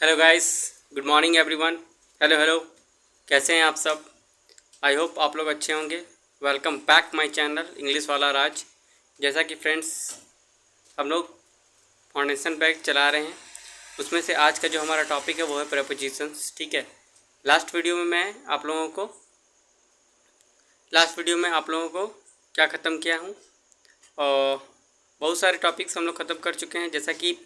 Hello guys, good morning everyone. Hello hello, कैसे हैं आप सब? आई होप आप लोग अच्छे होंगे। Welcome back my channel English वाला राज। जैसा कि फ्रेंड्स हम लोग फाउंडेशन बैग चला रहे हैं, उसमें से आज का जो हमारा टॉपिक है वो है प्रेपोजिशंस। ठीक है, लास्ट वीडियो में आप लोगों को क्या ख़त्म किया हूँ, और बहुत सारे टॉपिक्स हम लोग ख़त्म कर चुके हैं। जैसा कि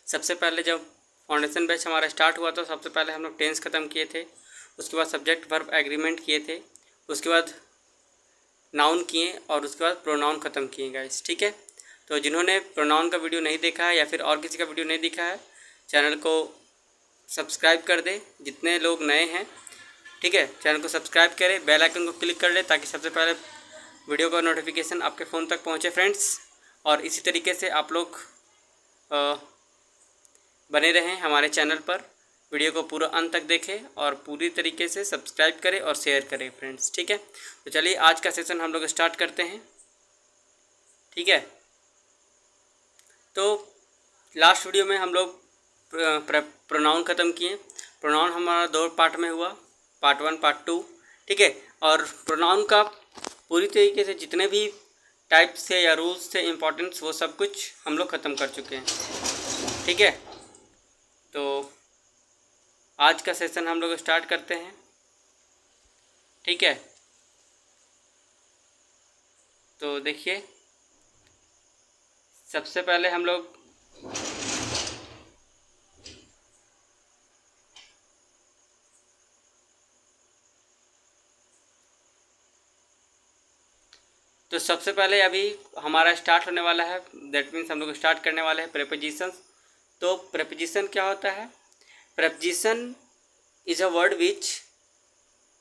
सबसे पहले जब फाउंडेशन बैच हमारा स्टार्ट हुआ तो सबसे पहले हम लोग टेंस ख़त्म किए थे, उसके बाद सब्जेक्ट वर्ब एग्रीमेंट किए थे, उसके बाद नाउन किए और उसके बाद प्रोनाउन ख़त्म किए गाइस। ठीक है, तो जिन्होंने प्रोनाउन का वीडियो नहीं देखा है या फिर और किसी का वीडियो नहीं देखा है, चैनल को सब्सक्राइब कर दे। जितने लोग नए हैं, ठीक है, चैनल को सब्सक्राइब करें, बेल आइकन को क्लिक कर ले ताकि सबसे पहले वीडियो का नोटिफिकेशन आपके फ़ोन तक पहुँचे फ्रेंड्स। और इसी तरीके से आप लोग बने रहें हमारे चैनल पर, वीडियो को पूरा अंत तक देखें और पूरी तरीके से सब्सक्राइब करें और शेयर करें फ्रेंड्स। ठीक है, तो चलिए आज का सेशन हम लोग स्टार्ट करते हैं। ठीक है, तो लास्ट वीडियो में हम लोग प्रोनाउन ख़त्म किए। प्रोनाउन हमारा दो पार्ट में हुआ, पार्ट 1 पार्ट 2। ठीक है, और प्रोनाउन का पूरी तरीके से जितने भी टाइप्स थे या रूल्स थे इम्पोर्टेंट्स, वो सब कुछ हम लोग ख़त्म कर चुके हैं। ठीक है, तो आज का सेशन हम लोग स्टार्ट करते हैं। ठीक है, तो देखिए सबसे पहले हम लोग अभी हमारा स्टार्ट होने वाला है, दैट मीन्स हम लोग स्टार्ट करने वाले हैं प्रेपोजिशंस। तो प्रेपोजिशन क्या होता है? Preposition is a word which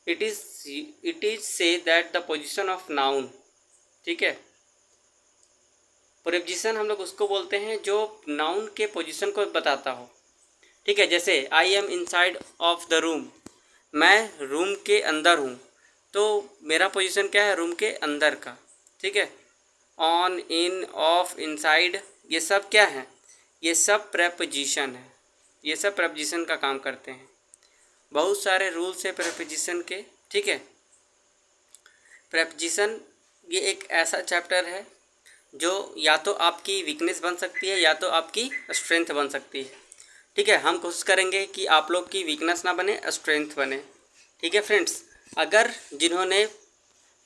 it is say that the position of noun. ठीक है, प्रेपोजिशन हम लोग उसको बोलते हैं जो नाउन के पोजीशन को बताता हो। ठीक है, जैसे I am inside of the room, मैं रूम के अंदर हूँ, तो मेरा पोजीशन क्या है? रूम के अंदर का। ठीक है, ऑन, इन, ऑफ, इनसाइड, ये सब क्या है? ये सब प्रेपोजिशन है, ये सब प्रेपोजिशन का काम करते हैं। बहुत सारे रूल्स है प्रेपोजिशन के। ठीक है, प्रेपोजिशन ये एक ऐसा चैप्टर है जो या तो आपकी वीकनेस बन सकती है या तो आपकी स्ट्रेंथ बन सकती है। ठीक है, हम कोशिश करेंगे कि आप लोग की वीकनेस ना बने, स्ट्रेंथ बने। ठीक है फ्रेंड्स, अगर जिन्होंने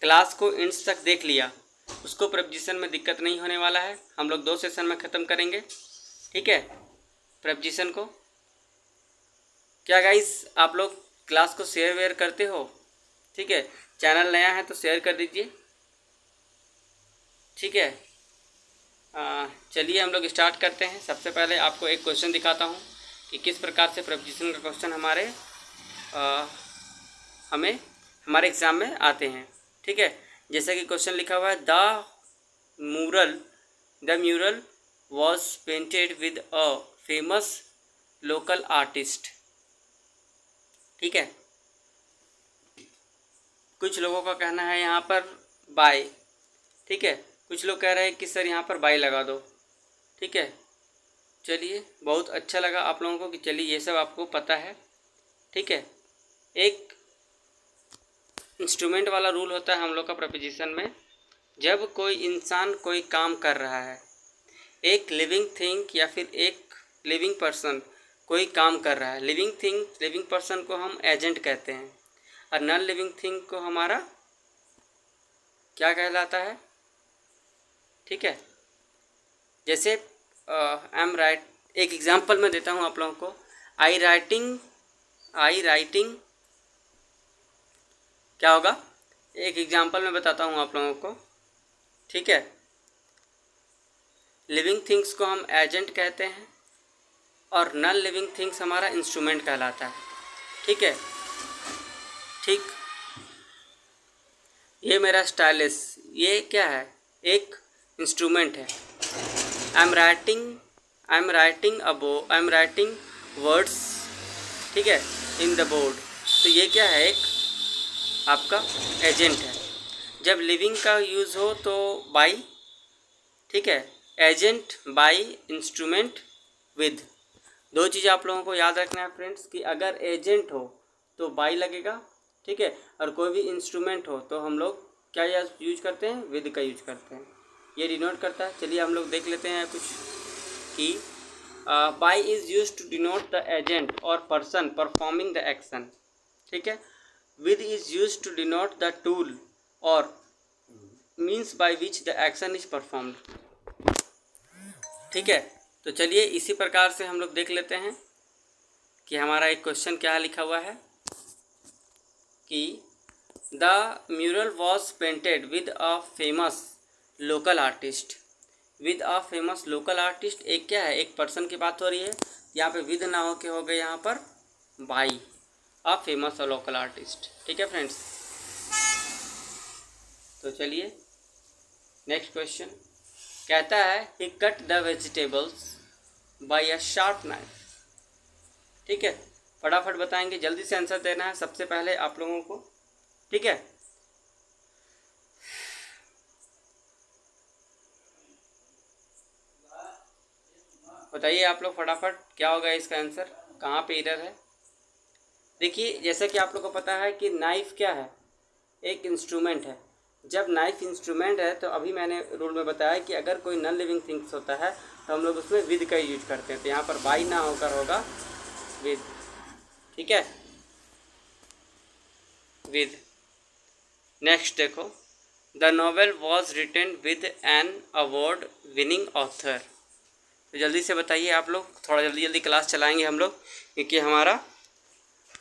क्लास को इंड्स तक देख लिया उसको प्रेपोजिशन में दिक्कत नहीं होने वाला है। हम लोग 2 सेशन में ख़त्म करेंगे। ठीक है, प्रेपोजिशन को। क्या गाइस आप लोग क्लास को शेयर वेयर करते हो? ठीक है, चैनल नया है तो शेयर कर दीजिए। ठीक है, चलिए हम लोग स्टार्ट करते हैं। सबसे पहले आपको एक क्वेश्चन दिखाता हूँ कि किस प्रकार से प्रेपोजिशन का क्वेश्चन हमारे एग्ज़ाम में आते हैं। ठीक है, जैसे कि क्वेश्चन लिखा हुआ है, the mural was painted with a famous local artist. ठीक है, कुछ लोगों का कहना है यहाँ पर बाय। ठीक है, कुछ लोग कह रहे हैं कि सर यहाँ पर बाय लगा दो। ठीक है, चलिए बहुत अच्छा लगा आप लोगों को कि चलिए ये सब आपको पता है। ठीक है, एक इंस्ट्रूमेंट वाला रूल होता है हम लोग का प्रेपोजिशन में। जब कोई इंसान कोई काम कर रहा है, एक लिविंग थिंग या फिर एक लिविंग पर्सन कोई काम कर रहा है, लिविंग पर्सन को हम एजेंट कहते हैं और नॉन लिविंग थिंग को हमारा क्या कहलाता है? ठीक है, जैसे आई एम राइट, एक एग्जांपल मैं देता हूँ आप लोगों को। आई राइटिंग क्या होगा? एक एग्जांपल मैं बताता हूँ आप लोगों को। ठीक है, लिविंग थिंग्स को हम एजेंट कहते हैं और नॉन लिविंग थिंग्स हमारा इंस्ट्रूमेंट कहलाता है। ठीक है, ठीक, ये मेरा स्टाइलिश, ये क्या है? एक इंस्ट्रूमेंट है। आई एम राइटिंग वर्ड्स, ठीक है, इन द बोर्ड, तो ये क्या है? एक आपका एजेंट है। जब लिविंग का यूज़ हो तो बाई। ठीक है, एजेंट, बाई, इंस्ट्रूमेंट, विद। दो चीज़ आप लोगों को याद रखना है फ्रेंड्स कि अगर एजेंट हो तो बाई लगेगा, ठीक है, और कोई भी इंस्ट्रूमेंट हो तो हम लोग क्या यूज करते हैं, विद का यूज करते हैं। ये डिनोट करता है। चलिए हम लोग देख लेते हैं कुछ कि by is use to denote the agent और पर्सन परफॉर्मिंग द एक्शन, ठीक है। With is use to denote the tool और means by which the action is performed, ठीक है। तो चलिए इसी प्रकार से हम लोग देख लेते हैं कि हमारा एक क्वेश्चन क्या लिखा हुआ है कि the mural was painted with a famous local artist. With a famous local artist एक क्या है, एक पर्सन की बात हो रही है। यहाँ पे विद ना हो के हो गए यहाँ पर by a famous local artist, ठीक है फ्रेंड्स। तो चलिए नेक्स्ट क्वेश्चन कहता है he cut the vegetables by a sharp knife, ठीक है। फटाफट बताएंगे, जल्दी से आंसर देना है सबसे पहले आप लोगों को, ठीक है। बताइए आप लोग फटाफट क्या होगा इसका आंसर, कहाँ पे एरर है। देखिए जैसे कि आप लोग को पता है कि नाइफ क्या है, एक इंस्ट्रूमेंट है। जब नाइफ इंस्ट्रूमेंट है तो अभी मैंने रूल में बताया कि अगर कोई नॉन लिविंग थिंग्स होता है तो हम लोग उसमें विद का यूज करते हैं। तो यहाँ पर बाई ना होकर होगा विद, ठीक है, विद। नेक्स्ट देखो the novel was written with an award winning author. तो जल्दी से बताइए आप लोग, थोड़ा जल्दी जल्दी क्लास चलाएंगे हम लोग क्योंकि हमारा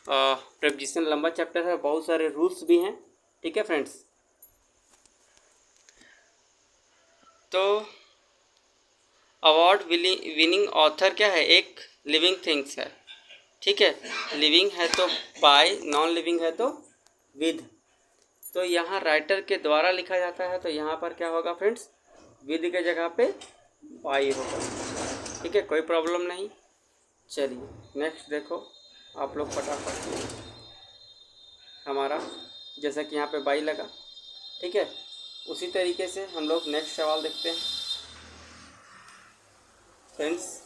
प्रेपोजिशन लंबा चैप्टर है, बहुत सारे रूल्स भी हैं, ठीक है फ्रेंड्स। तो अवार्ड विनिंग ऑथर क्या है, एक लिविंग थिंग्स है, ठीक है। लिविंग है तो बाय, नॉन लिविंग है तो विद। तो यहाँ राइटर के द्वारा लिखा जाता है तो यहाँ पर क्या होगा फ्रेंड्स, विद के जगह पे बाई होगा, ठीक है, कोई प्रॉब्लम नहीं। चलिए नेक्स्ट देखो आप लोग फटाफट, हमारा जैसा कि यहाँ पे बाई लगा, ठीक है, उसी तरीके से हम लोग नेक्स्ट सवाल देखते हैं फ्रेंड्स,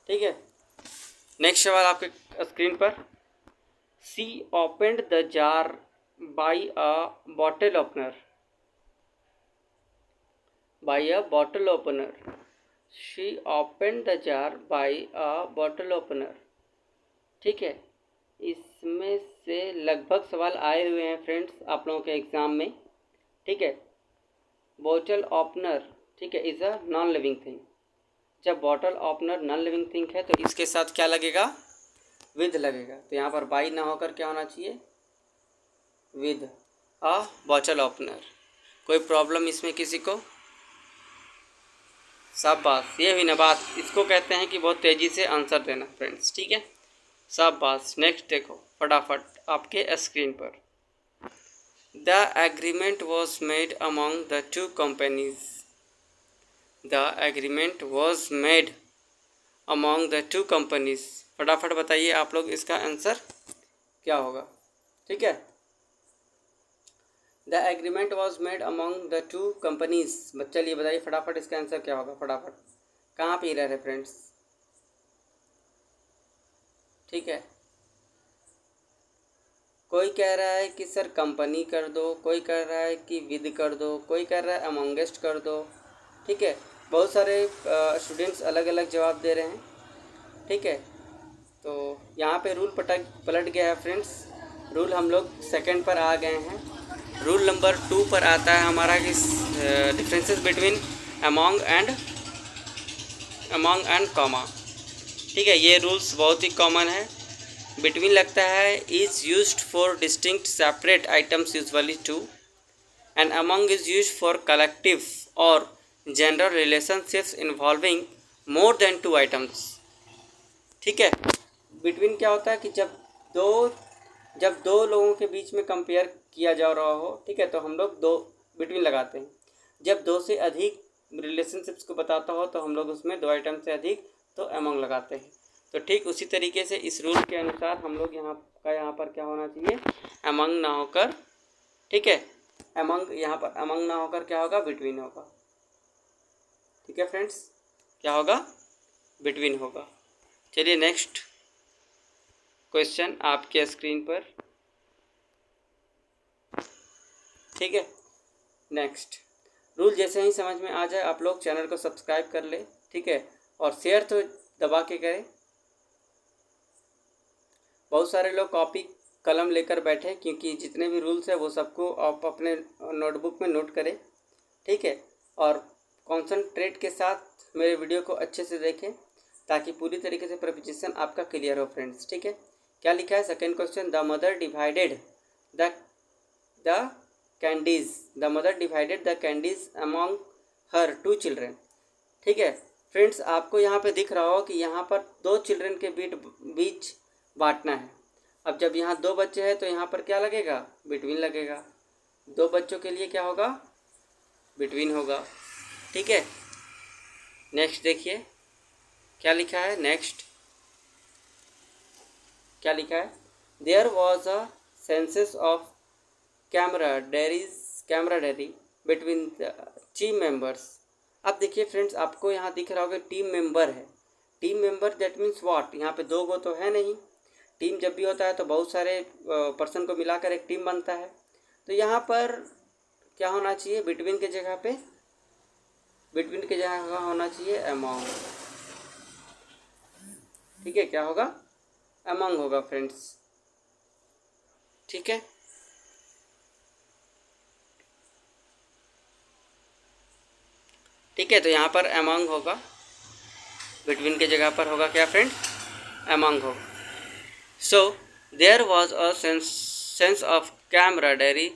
ठीक है। नेक्स्ट सवाल आपके स्क्रीन पर, she opened the jar by a bottle opener, by a bottle opener. She opened the jar by a bottle opener, ठीक है। इसमें से लगभग सवाल आए हुए हैं फ्रेंड्स आप लोगों के एग्ज़ाम में, ठीक है। बॉटल ओपनर, ठीक है, is a non living thing. जब bottle opener non living thing है तो इसके साथ क्या लगेगा, विद लगेगा। तो यहाँ पर बाई ना होकर क्या होना चाहिए, विद अ बॉटल ओपनर। कोई प्रॉब्लम इसमें किसी को, सब बात ये हुई ना बात, इसको कहते हैं कि बहुत तेज़ी से आंसर देना फ्रेंड्स, ठीक है, सब बात। नेक्स्ट देखो फटाफट आपके स्क्रीन पर, the agreement was made among the two companies. The agreement was made among the two companies. फटाफट बताइए आप लोग इसका आंसर क्या होगा, ठीक है। The agreement was made among the two companies. चलिए बताइए फटाफट इसका आंसर क्या होगा, फटाफट कहाँ पे एरर है फ्रेंड्स, ठीक है। कोई कह रहा है कि सर कंपनी कर दो, कोई कह रहा है कि विद कर दो, कोई कह रहा है अमंगेस्ट कर दो, ठीक है। बहुत सारे स्टूडेंट्स अलग अलग जवाब दे रहे हैं, ठीक है। तो यहाँ पे रूल पलट गया है फ्रेंड्स। रूल हम लोग सेकंड पर आ गए हैं। रूल नंबर 2 पर आता है हमारा कि differences between among and comma, ठीक है। ये रूल्स बहुत ही कॉमन है। बिटवीन लगता है is used for distinct separate items usually two, and among is used for collective और general relationships involving more than 2 items, ठीक है। बिटवीन क्या होता है कि जब दो लोगों के बीच में कंपेयर किया जा रहा हो, ठीक है, तो हम लोग दो बिटवीन लगाते हैं। जब 2 से अधिक रिलेशनशिप्स को बताता हो तो हम लोग उसमें 2 आइटम से अधिक तो अमंग लगाते हैं। तो ठीक उसी तरीके से इस रूल के अनुसार हम लोग यहाँ पर क्या होना चाहिए, अमंग ना होकर, ठीक है, यहाँ पर अमंग ना होकर क्या होगा, बिटवीन होगा, ठीक है फ्रेंड्स, क्या होगा, बिटवीन होगा। चलिए नेक्स्ट क्वेश्चन आपके स्क्रीन पर, ठीक है। नेक्स्ट रूल जैसे ही समझ में आ जाए आप लोग चैनल को सब्सक्राइब कर ले, ठीक है, और शेयर तो दबा के करें। बहुत सारे लोग कॉपी कलम लेकर बैठे, क्योंकि जितने भी रूल्स है वो सबको आप अपने नोटबुक में नोट करें, ठीक है, और कॉन्सनट्रेट के साथ मेरे वीडियो को अच्छे से देखें ताकि पूरी तरीके से प्रिपरेशन आपका क्लियर हो फ्रेंड्स, ठीक है। क्या लिखा है second question, the mother divided the candies among her 2 children, ठीक है। फ्रेंड्स आपको यहाँ पे दिख रहा हो कि यहाँ पर 2 चिल्ड्रेन के बीच बांटना है। अब जब यहाँ 2 बच्चे हैं तो यहाँ पर क्या लगेगा, बिटवीन लगेगा। 2 बच्चों के लिए क्या होगा, बिटवीन होगा, ठीक है। नेक्स्ट देखिए क्या लिखा है, नेक्स्ट क्या लिखा है, there was a senses of camaraderie between team members. अब देखिए फ्रेंड्स आपको यहाँ दिख रहा होगा टीम मेंबर है। Team member that means what, यहाँ पे 2 गो तो है नहीं। टीम जब भी होता है तो बहुत सारे पर्सन को मिलाकर एक टीम बनता है। तो यहाँ पर क्या होना चाहिए, बिटवीन के जगह पे, बिटवीन के जगह होना चाहिए अमॉन्ग, ठीक है। क्या होगा, अमॉन्ग होगा फ्रेंड्स, ठीक है। ठीक है, तो यहाँ पर अमॉन्ग होगा, बिटवीन के जगह पर होगा क्या फ्रेंड, अमॉन्ग होगा। So there was a sense of camaraderie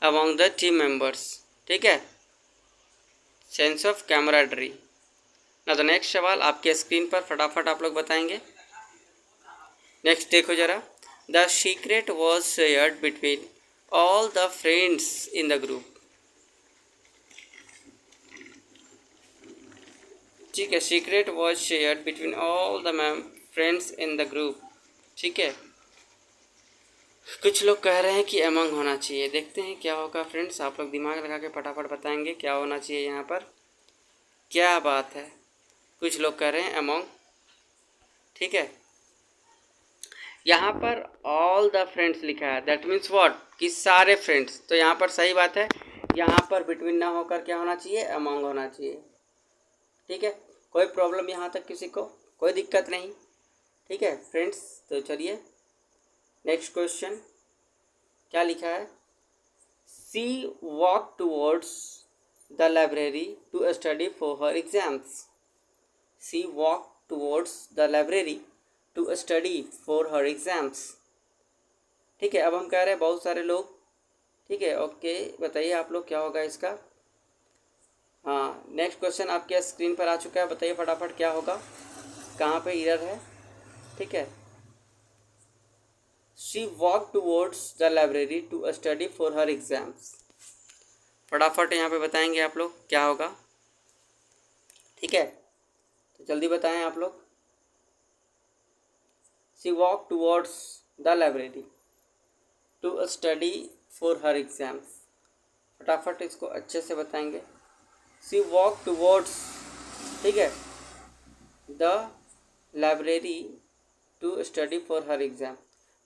among the team members, ठीक है, सेंस ऑफ कैमराडेरी। ना तो नेक्स्ट सवाल आपके स्क्रीन पर फटाफट आप लोग बताएंगे। नेक्स्ट देखो जरा, the secret was shared between all the friends in the group, ठीक है, secret was shared between all the friends in the group, ठीक है। कुछ लोग कह रहे हैं कि अमंग होना चाहिए, देखते हैं क्या होगा फ्रेंड्स। आप लोग दिमाग लगा के फटाफट बताएंगे क्या होना चाहिए यहाँ पर, क्या बात है। कुछ लोग कह रहे हैं अमंग, ठीक है। यहाँ पर ऑल द फ्रेंड्स लिखा है, दैट मीन्स व्हाट, कि सारे फ्रेंड्स। तो यहाँ पर सही बात है, यहाँ पर बिटवीन ना होकर क्या होना चाहिए, अमंग होना चाहिए, ठीक है। कोई प्रॉब्लम यहाँ तक किसी को, कोई दिक्कत नहीं, ठीक है फ्रेंड्स। तो चलिए नेक्स्ट क्वेश्चन क्या लिखा है, she walk towards the library to study for her exams, she walk towards the library to study for her exams, ठीक है। अब हम कह रहे हैं बहुत सारे लोग, ठीक है, ओके बताइए आप लोग क्या होगा इसका। हाँ नेक्स्ट क्वेश्चन आपके स्क्रीन पर आ चुका है, बताइए फटाफट क्या होगा, कहाँ पे एरर है, ठीक है। She walked towards the library to study for her exams, फटाफट यहाँ पे बताएंगे आप लोग क्या होगा, ठीक है। तो जल्दी बताएं आप लोग। She walked towards the library to study for her exams, फटाफट इसको अच्छे से बताएंगे। She walked towards, ठीक है, the library to study for her exam।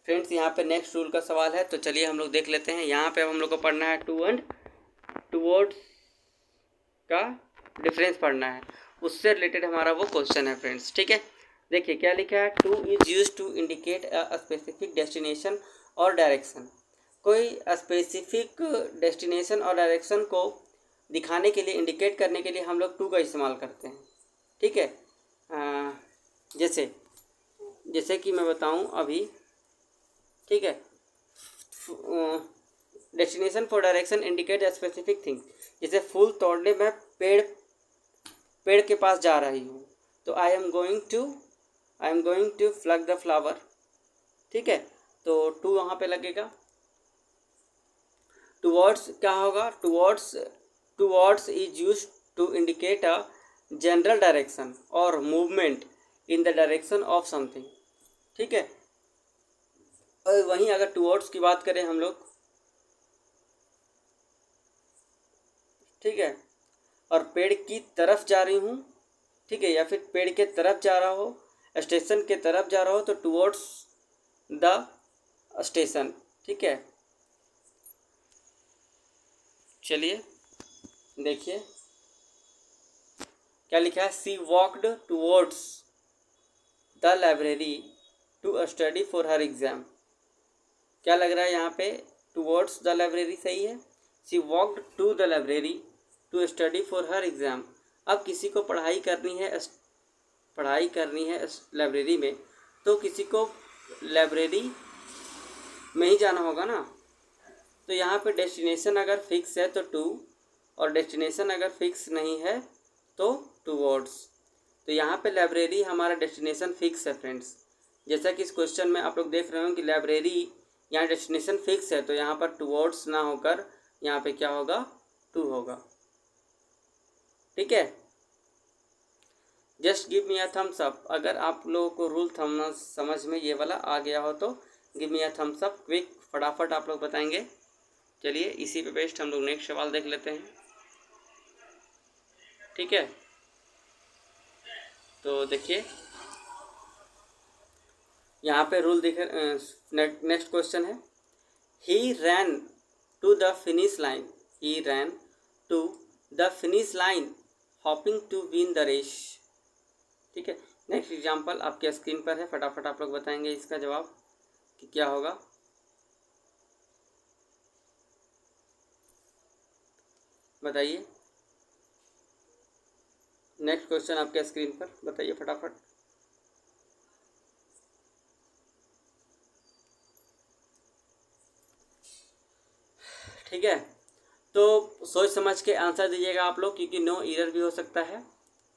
Friends यहाँ पे नेक्स्ट रूल का सवाल है, तो चलिए हम लोग देख लेते हैं। यहाँ पे अब हम लोग को पढ़ना है टू एंड टूवर्ड्स का डिफरेंस पढ़ना है, उससे रिलेटेड हमारा वो क्वेश्चन है फ्रेंड्स, ठीक है। देखिए क्या लिखा है, to is use to indicate a specific destination और डायरेक्शन। कोई स्पेसिफिक डेस्टिनेशन और डायरेक्शन को दिखाने के लिए, इंडिकेट करने के लिए हम लोग टू का इस्तेमाल करते हैं, ठीक है। जैसे कि मैं बताऊं अभी, ठीक है, destination for direction indicate a specific thing. जैसे फूल तोड़ने में पेड़ के पास जा रही हूँ, तो I am going to plug the flower, ठीक है। तो टू वहाँ पे लगेगा। टूवर्ड्स क्या होगा, towards is use to indicate a general direction और movement in the direction of something, ठीक है। और वहीं अगर टूवर्ड्स की बात करें हम लोग, ठीक है, और पेड़ की तरफ जा रही हूँ, ठीक है, या फिर पेड़ के तरफ जा रहा हो, स्टेशन के तरफ जा रहा हो तो टुवर्ड्स द स्टेशन। ठीक है, चलिए देखिए क्या लिखा है, she walked towards the library to study for her exam. क्या लग रहा है यहाँ पे, टुवर्ड्स द लाइब्रेरी सही है। She walked to the library to study for her exam. अब किसी को पढ़ाई करनी है लाइब्रेरी में, तो किसी को लाइब्रेरी में ही जाना होगा ना। तो यहाँ पे डेस्टिनेशन अगर फिक्स है तो टू, और डेस्टिनेशन अगर फिक्स नहीं है तो टुवर्ड्स। तो यहाँ पे लाइब्रेरी हमारा डेस्टिनेशन फिक्स है फ्रेंड्स। जैसा कि इस क्वेश्चन में आप लोग देख रहे हो कि लाइब्रेरी यहाँ डेस्टिनेशन फिक्स है, तो यहाँ पर टुवर्ड्स ना होकर यहाँ पे क्या होगा, टू होगा। ठीक है, just give me a thumbs up. अगर आप लोगों को रूल थमना समझ में ये वाला आ गया हो तो give me a thumbs up, quick, फटाफट आप लोग बताएंगे। चलिए इसी पे बेस्ड हम लोग नेक्स्ट सवाल देख लेते हैं। ठीक है, तो देखिए यहाँ पे रूल दिखे। नेक्स्ट क्वेश्चन है, he ran to the finish line, he ran to the finish line hoping to win the race. ठीक है, नेक्स्ट एग्जाम्पल आपके स्क्रीन पर है, फटाफट आप लोग बताएंगे इसका जवाब कि क्या होगा। बताइए, नेक्स्ट क्वेश्चन आपके स्क्रीन पर, बताइए फटाफट। ठीक है, तो सोच समझ के आंसर दीजिएगा आप लोग, क्योंकि नो एरर भी हो सकता है।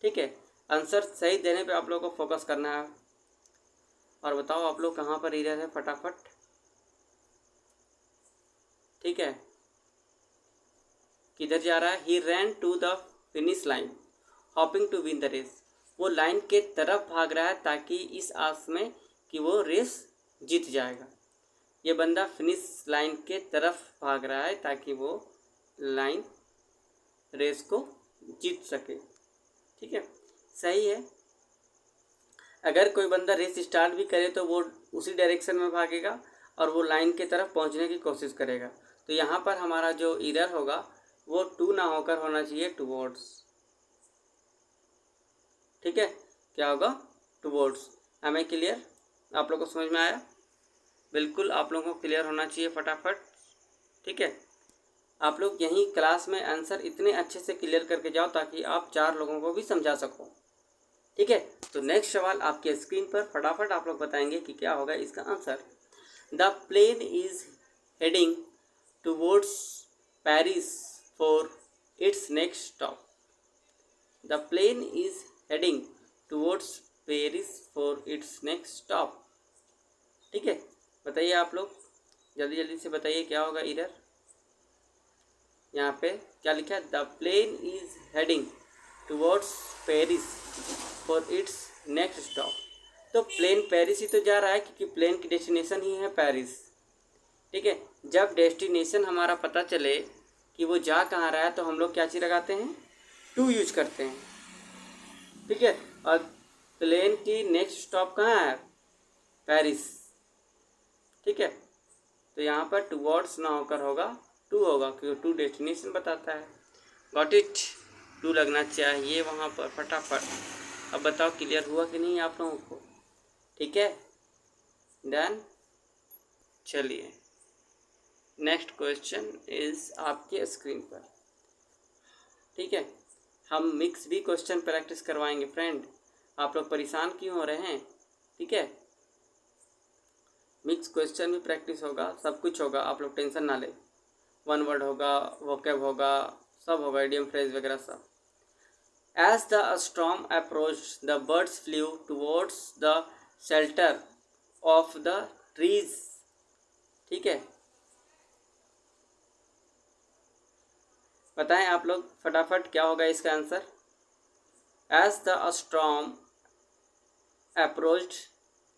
ठीक है, आंसर सही देने पे आप लोगों को फोकस करना है। और बताओ आप लोग कहाँ पर एरर है, फटाफट। ठीक है, किधर जा रहा है, he ran to the finish line hoping to win the race. वो लाइन के तरफ भाग रहा है ताकि इस आस में कि वो रेस जीत जाएगा। ये बंदा फिनिश लाइन के तरफ भाग रहा है ताकि वो लाइन रेस को जीत सके। ठीक है, सही है। अगर कोई बंदा रेस स्टार्ट भी करे तो वो उसी डायरेक्शन में भागेगा और वो लाइन के तरफ पहुंचने की कोशिश करेगा। तो यहाँ पर हमारा जो एरर होगा वो टू ना होकर होना चाहिए टुवर्ड्स। ठीक है, क्या होगा, टुवर्ड्स। हमें क्लियर, आप लोगों को समझ में आया? बिल्कुल आप लोगों को क्लियर होना चाहिए फटाफट। ठीक है, आप लोग यहीं क्लास में आंसर इतने अच्छे से क्लियर करके जाओ ताकि आप 4 लोगों को भी समझा सको। ठीक है, तो नेक्स्ट सवाल आपके स्क्रीन पर, फटाफट आप लोग बताएंगे कि क्या होगा इसका answer. The plane is heading towards Paris for its next stop. The plane is heading towards Paris for its next stop. ठीक है, बताइए आप लोग जल्दी जल्दी से बताइए क्या होगा एरर। यहाँ पे क्या लिखा है, the plane is heading towards Paris for its next stop. तो प्लेन पेरिस ही तो जा रहा है क्योंकि प्लेन की डेस्टिनेशन ही है पेरिस। ठीक है, जब डेस्टिनेशन हमारा पता चले कि वो जा कहाँ रहा है तो हम लोग क्या चीज़ लगाते हैं, टू यूज करते हैं। ठीक है, और प्लेन की नेक्स्ट स्टॉप कहाँ है, पेरिस। ठीक है, तो यहाँ पर टुवर्ड्स ना होकर होगा टू होगा क्योंकि टू डेस्टिनेशन बताता है। गॉट इट, टू लगना चाहिए वहाँ पर फटाफट। अब बताओ क्लियर हुआ कि नहीं आप लोगों को। ठीक है, डन। चलिए नेक्स्ट क्वेश्चन इज आपके स्क्रीन पर। ठीक है, हम मिक्स भी क्वेश्चन प्रैक्टिस करवाएंगे फ्रेंड, आप लोग परेशान क्यों हो रहे हैं। ठीक है, मिक्स क्वेश्चन भी प्रैक्टिस होगा, सब कुछ होगा, आप लोग टेंशन ना ले। वन वर्ड होगा, वोकैब होगा, सब होगा, इडियम फ्रेज वगैरह सब। As the storm approached, the birds flew towards the shelter of the trees. ठीक है, बताएं आप लोग फटाफट क्या होगा इसका answer. As the storm approached,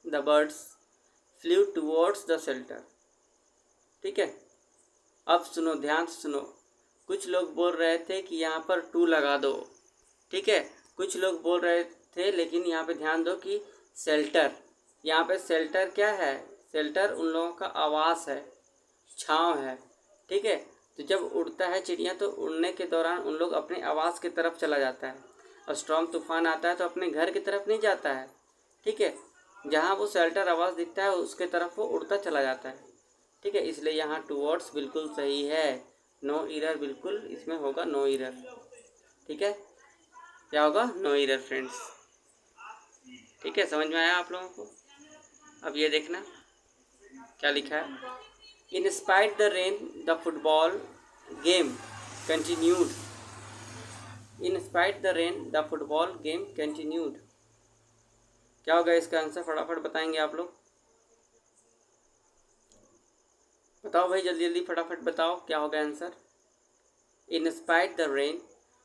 the birds flew towards the shelter. ठीक है, अब सुनो, ध्यान से सुनो। कुछ लोग बोल रहे थे कि यहाँ पर टू लगा दो। ठीक है, कुछ लोग बोल रहे थे, लेकिन यहाँ पे ध्यान दो कि शेल्टर। यहाँ पे शेल्टर क्या है? शेल्टर उन लोगों का आवास है, छांव है, ठीक है। तो जब उड़ता है चिड़िया तो उड़ने के दौरान उन लोग अपने आवास की तरफ चला जाता है, और स्टॉर्म तूफान आता है तो अपने घर की तरफ नहीं जाता है, ठीक है। जहाँ वो शेल्टर आवास दिखता है उसके तरफ वो उड़ता चला जाता है, ठीक है। इसलिए यहाँ टू वर्ड्स बिल्कुल सही है, नो इरर, बिल्कुल इसमें होगा नो इरर, ठीक है। क्या होगा? नो इरर फ्रेंड्स, ठीक है। समझ में आया आप लोगों को? अब ये देखना क्या लिखा है। In spite the rain the football game continued. In spite the rain the football game continued. क्या होगा इसका आंसर? फटाफट बताएंगे आप लोग। बताओ भाई, जल्दी जल्दी फटाफट बताओ क्या होगा answer. In spite the rain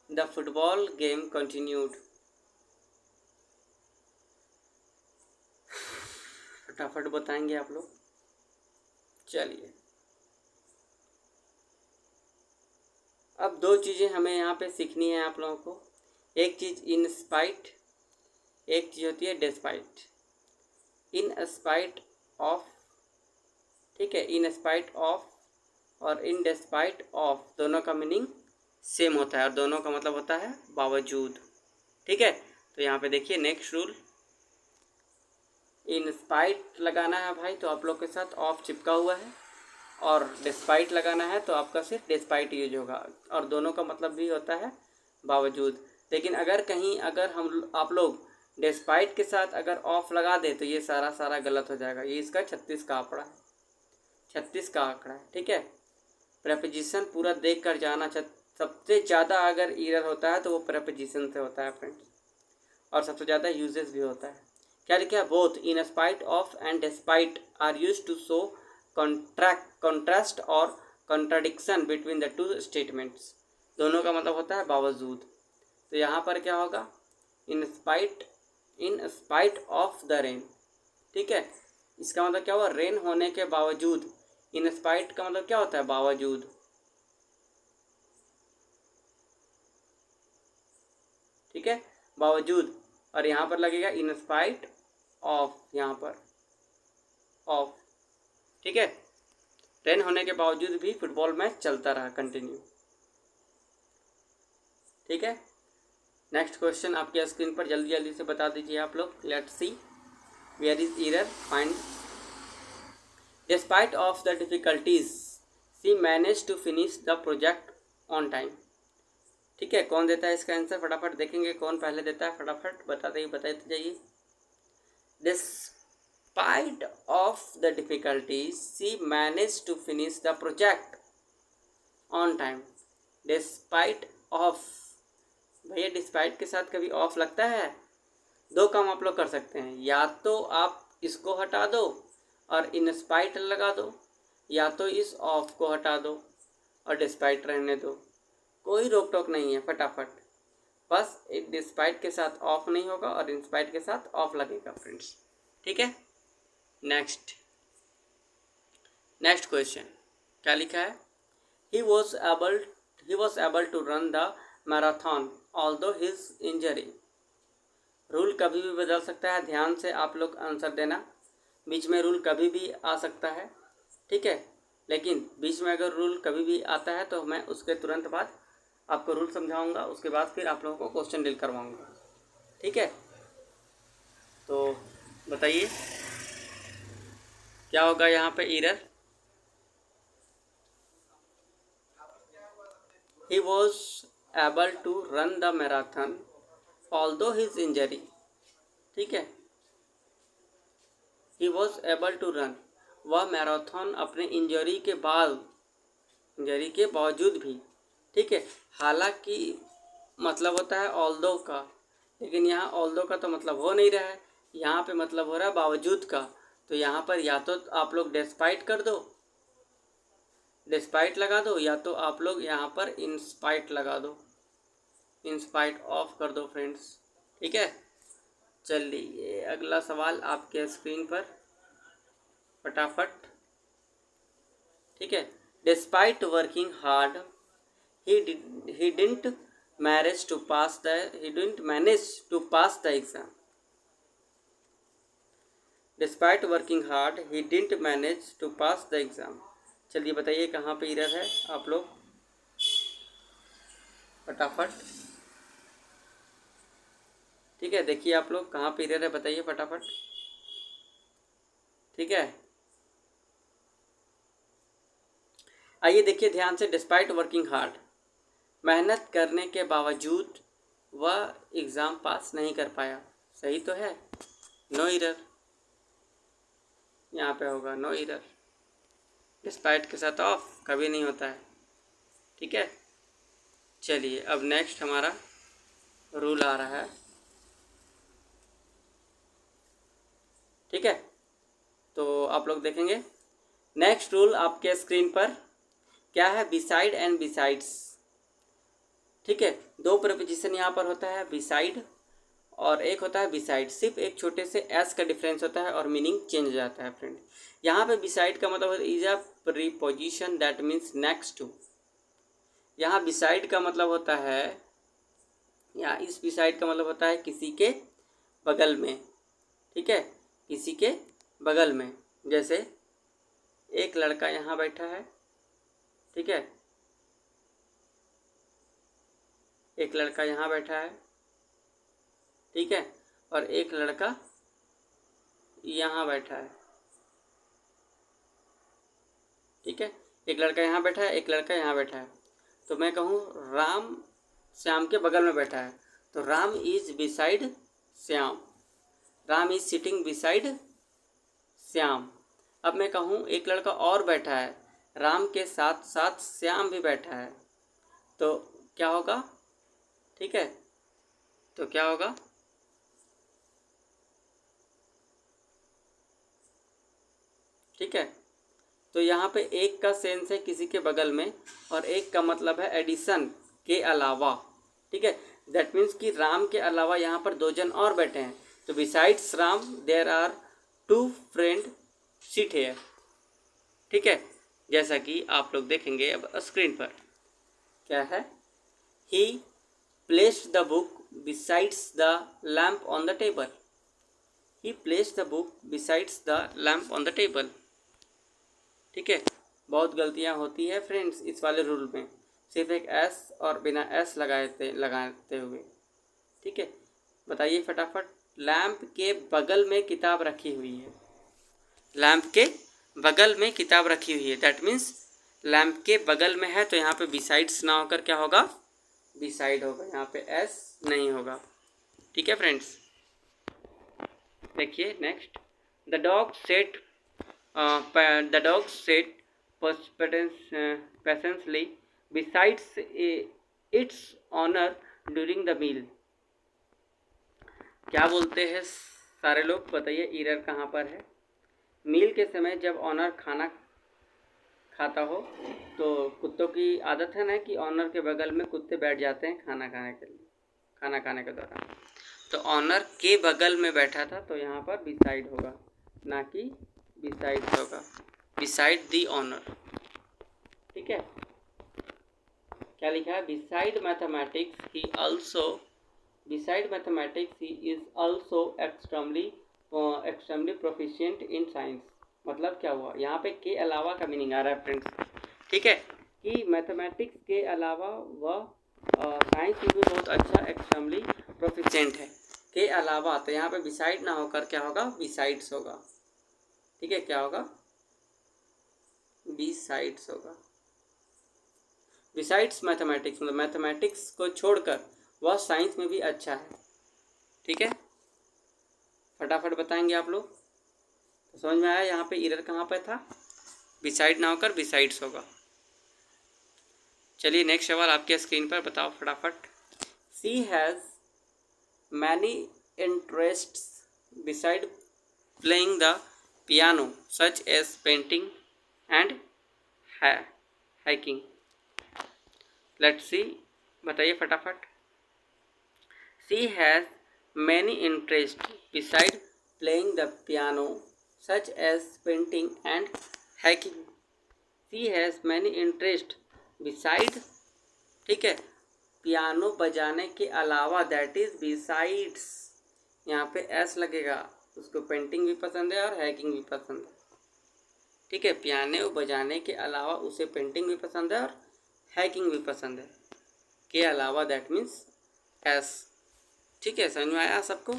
the football game continued. फटाफट बताएंगे आप लोग। चलिए, अब दो चीज़ें हमें यहाँ पे सीखनी है आप लोगों को। एक चीज़ इन स्पाइट, एक चीज़ होती है डिस्पाइट। इन स्पाइट ऑफ, ठीक है, इन स्पाइट ऑफ और इन डिस्पाइट ऑफ दोनों का मीनिंग सेम होता है, और दोनों का मतलब होता है बावजूद, ठीक है। तो यहाँ पे देखिए नेक्स्ट रूल, इन स्पाइट लगाना है भाई तो आप लोग के साथ ऑफ चिपका हुआ है, और डिस्पाइट लगाना है तो आपका सिर्फ डिस्पाइट यूज होगा, और दोनों का मतलब भी होता है बावजूद। लेकिन अगर कहीं अगर हम आप लोग डिस्पाइट के साथ अगर ऑफ लगा दे तो ये सारा गलत हो जाएगा। ये इसका 36 का आंकड़ा है, 36 का आंकड़ा है, ठीक है। प्रेपोजिशन पूरा देख कर जाना। सबसे ज़्यादा अगर ईरर होता है तो वो प्रेपोजिशन से होता है फ्रेंड्स, और सबसे ज़्यादा यूजेस भी होता है। क्या लिखा है? Both in spite of and despite are use to show contrast और contradiction between the two statements. दोनों का मतलब होता है बावजूद। तो यहाँ पर क्या होगा? इन स्पाइट ऑफ द रेन, ठीक है। इसका मतलब क्या हुआ? रेन होने के बावजूद। इन स्पाइट का मतलब क्या होता है? बावजूद, ठीक है, बावजूद। और यहाँ पर लगेगा इन स्पाइट ऑफ, यहाँ पर ऑफ, ठीक है। रेन होने के बावजूद भी फुटबॉल मैच चलता रहा कंटिन्यू, ठीक है। नेक्स्ट क्वेश्चन आपके स्क्रीन पर जल्दी जल्दी से बता दीजिए आप लोग। Let's see where is error, find. Despite of the difficulties she manage to finish the project on time, ठीक है। कौन देता है इसका आंसर? फटाफट देखेंगे कौन पहले देता है, फटाफट बताते जाइए। Despite of the difficulties she manage to finish the project on time. Despite of, भैया डिस्पाइट के साथ कभी ऑफ लगता है? दो काम आप लोग कर सकते हैं, या तो आप इसको हटा दो और इन स्पाइट लगा दो, या तो इस ऑफ को हटा दो और डिस्पाइट रहने दो, कोई रोक टोक नहीं है, फटाफट। बस एक डिस्पाइट के साथ ऑफ नहीं होगा और इंस्पाइट के साथ ऑफ लगेगा फ्रेंड्स, ठीक है। नेक्स्ट क्वेश्चन क्या लिखा है? He was able to run the marathon although his injury. Rule कभी भी बदल सकता है, ध्यान से आप लोग आंसर देना। बीच में रूल कभी भी आ सकता है, ठीक है। लेकिन बीच में अगर रूल कभी भी आता है तो मैं उसके तुरंत बाद आपको रूल समझाऊंगा, उसके बाद फिर आप लोगों को क्वेश्चन डील करवाऊंगा, ठीक है। तो बताइए क्या होगा यहाँ पे error? He was able to run the marathon although his injury, ठीक है। He was able to run, वह मैराथन अपने इंजरी के बावजूद भी, ठीक है। हालांकि मतलब होता है ऑल्दो का, लेकिन यहाँ ऑल्दो का तो मतलब हो नहीं रहा है, यहाँ पे मतलब हो रहा है बावजूद का। तो यहाँ पर या तो आप लोग डिस्पाइट कर दो, डिस्पाइट लगा दो, या तो आप लोग यहाँ पर इंस्पाइट लगा दो, इंस्पाइट ऑफ कर दो फ्रेंड्स, ठीक है। चलिए अगला सवाल आपके स्क्रीन पर फटाफट, ठीक है। Despite working hard he didn't he didn't manage to pass the exam। Despite working hard he didn't manage to pass the exam. Despite working hard he didn't manage to pass the exam. Despite working hard he didn't manage to pass the exam. Despite working hard he didn't manage to pass the exam. Despite working hard he didn't manage to pass the exam. चलिए बताइए कहाँ पे error है आप लोग फटाफट। ठीक है, देखिए आप लोग कहाँ पे एरर है बताइए फटाफट। ठीक है, आइए देखिए ध्यान से। डिस्पाइट वर्किंग हार्ड, मेहनत करने के बावजूद वह एग्ज़ाम पास नहीं कर पाया। सही तो है, नो एरर यहाँ पे होगा, नो एरर। डिस्पाइट के साथ ऑफ कभी नहीं होता है। ठीक है, चलिए अब नेक्स्ट हमारा रूल आ रहा है। ठीक है, तो आप लोग देखेंगे नेक्स्ट रूल आपके स्क्रीन पर क्या है, बिसाइड एंड बिसाइड्स। ठीक है, दो प्रीपोजिशन यहाँ पर होता है, बिसाइड और एक होता है बिसाइड। सिर्फ एक छोटे से एस का डिफरेंस होता है और मीनिंग चेंज हो जाता है फ्रेंड। यहाँ पे बिसाइड का मतलब is a preposition that means next to. यहाँ बिसाइड का मतलब होता है, यहाँ इस बिसाइड का मतलब होता है किसी के बगल में। ठीक है, किसी के बगल में, जैसे एक लड़का यहाँ बैठा है। ठीक है, एक लड़का यहाँ बैठा है। ठीक है, और एक लड़का यहाँ बैठा है। ठीक है, एक लड़का यहाँ बैठा है, एक लड़का यहाँ बैठा है। तो मैं कहूँ राम श्याम के बगल में बैठा है, तो Ram is beside Shyam. Ram is sitting beside Shyam. अब मैं कहूँ एक लड़का और बैठा है, राम के साथ साथ श्याम भी बैठा है, तो क्या होगा? ठीक है, तो क्या होगा? ठीक है, तो यहाँ पे एक का सेंस है किसी के बगल में और एक का मतलब है एडिशन के अलावा। ठीक है, दैट मीन्स कि राम के अलावा यहाँ पर दो जन और बैठे हैं, तो besides Ram there are two friend seat here. ठीक है, जैसा कि आप लोग देखेंगे अब स्क्रीन पर क्या है, ही placed the book besides the lamp on the table. He placed the book besides the lamp on the table. ठीक है, बहुत गलतियां होती है फ्रेंड्स इस वाले रूल में, सिर्फ एक एस और बिना एस लगाते हुए। ठीक है, बताइए फटाफट। लैम्प के बगल में किताब रखी हुई है, लैम्प के बगल में किताब रखी हुई है, दैट मीन्स लैम्प के बगल में है, तो यहाँ पे बिसाइड्स ना होकर क्या होगा? बिसाइड होगा, यहाँ पे एस नहीं होगा। ठीक है फ्रेंड्स, देखिए next. The dog set the dog sat patiently besides its owner during the meal। क्या बोलते हैं सारे लोग, बताइए एरर कहाँ पर है? मील के समय जब ऑनर खाना खाता हो, तो कुत्तों की आदत है ना कि ऑनर के बगल में कुत्ते बैठ जाते हैं खाना खाने के लिए, खाना खाने के दौरान। तो ऑनर के बगल में बैठा था, तो यहाँ पर बिसाइड होगा, ना कि बिसाइड होगा, बिसाइड दी ऑनर। ठीक है, क्या लिखा है? Beside mathematics he also, beside mathematics he is also extremely proficient in science. मतलब क्या हुआ यहाँ पे? के अलावा का मीनिंग आ रहा है फ्रेंड्स। ठीक है, कि मैथमेटिक्स के अलावा वह साइंस में भी बहुत अच्छा एक्सट्रीमली प्रोफिशिएंट है। के अलावा, तो यहाँ पे बिसाइड ना होकर क्या होगा? बिसाइड्स होगा। ठीक है, क्या होगा? बिसाइड्स होगा। बिसाइड्स मैथमेटिक्स मतलब मैथमेटिक्स को छोड़कर वह साइंस में भी अच्छा है। ठीक है, फटाफट बताएंगे आप लोग। तो समझ में आया यहाँ पे एरर कहाँ पर था? बिसाइड ना होकर बिसाइड्स होगा। चलिए नेक्स्ट सवाल आपके स्क्रीन पर, बताओ फटाफट। She has many interests beside playing the piano such as painting and hiking. Let's see, बताइए फटाफट। She has many interest beside playing the piano such as painting and hiking. She has many interest beside, ठीक है, piano बजाने के अलावा, that is besides, यहाँ पे S लगेगा, उसको पेंटिंग भी पसंद है और हैकिंग भी पसंद है। ठीक है, पियानो बजाने के अलावा उसे पेंटिंग भी पसंद है और हैकिंग भी पसंद है। के अलावा दैट मीन्स एस। ठीक है, समझ में आया सबको?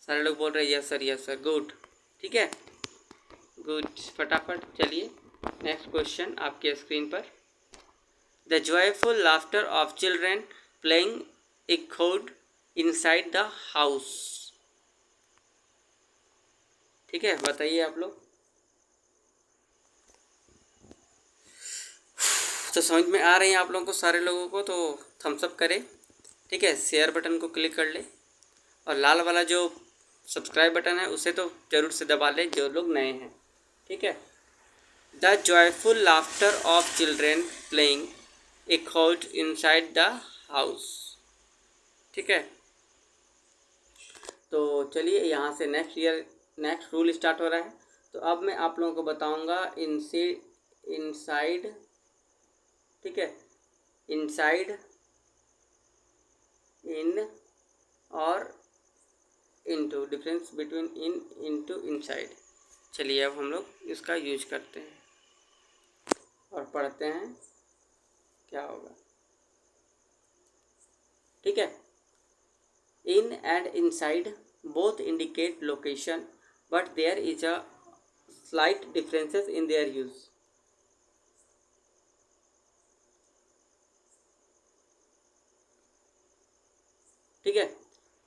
सारे लोग बोल रहे हैं यस सर गुड। ठीक है, गुड। फटाफट चलिए नेक्स्ट क्वेश्चन आपके स्क्रीन पर। The joyful laughter of children playing echoed inside the house. ठीक है, बताइए आप लोग। तो समझ में आ रही है आप लोगों को, सारे लोगों को? तो थम्स अप करें। ठीक है, शेयर बटन को क्लिक कर ले और लाल वाला जो सब्सक्राइब बटन है उसे तो ज़रूर से दबा ले जो लोग नए हैं। ठीक है। The joyful laughter of children playing echoed inside the house. ठीक है, तो चलिए यहाँ से नेक्स्ट रूल स्टार्ट हो रहा है। तो अब मैं आप लोगों को बताऊँगा इनसाइड। ठीक है, इनसाइड, इन और इनटू, डिफरेंस बिटवीन इन, इनटू, इनसाइड। चलिए अब हम लोग इसका यूज करते हैं और पढ़ते हैं क्या होगा। ठीक है, in and inside both indicate location but there is a slight differences in their use. ठीक है,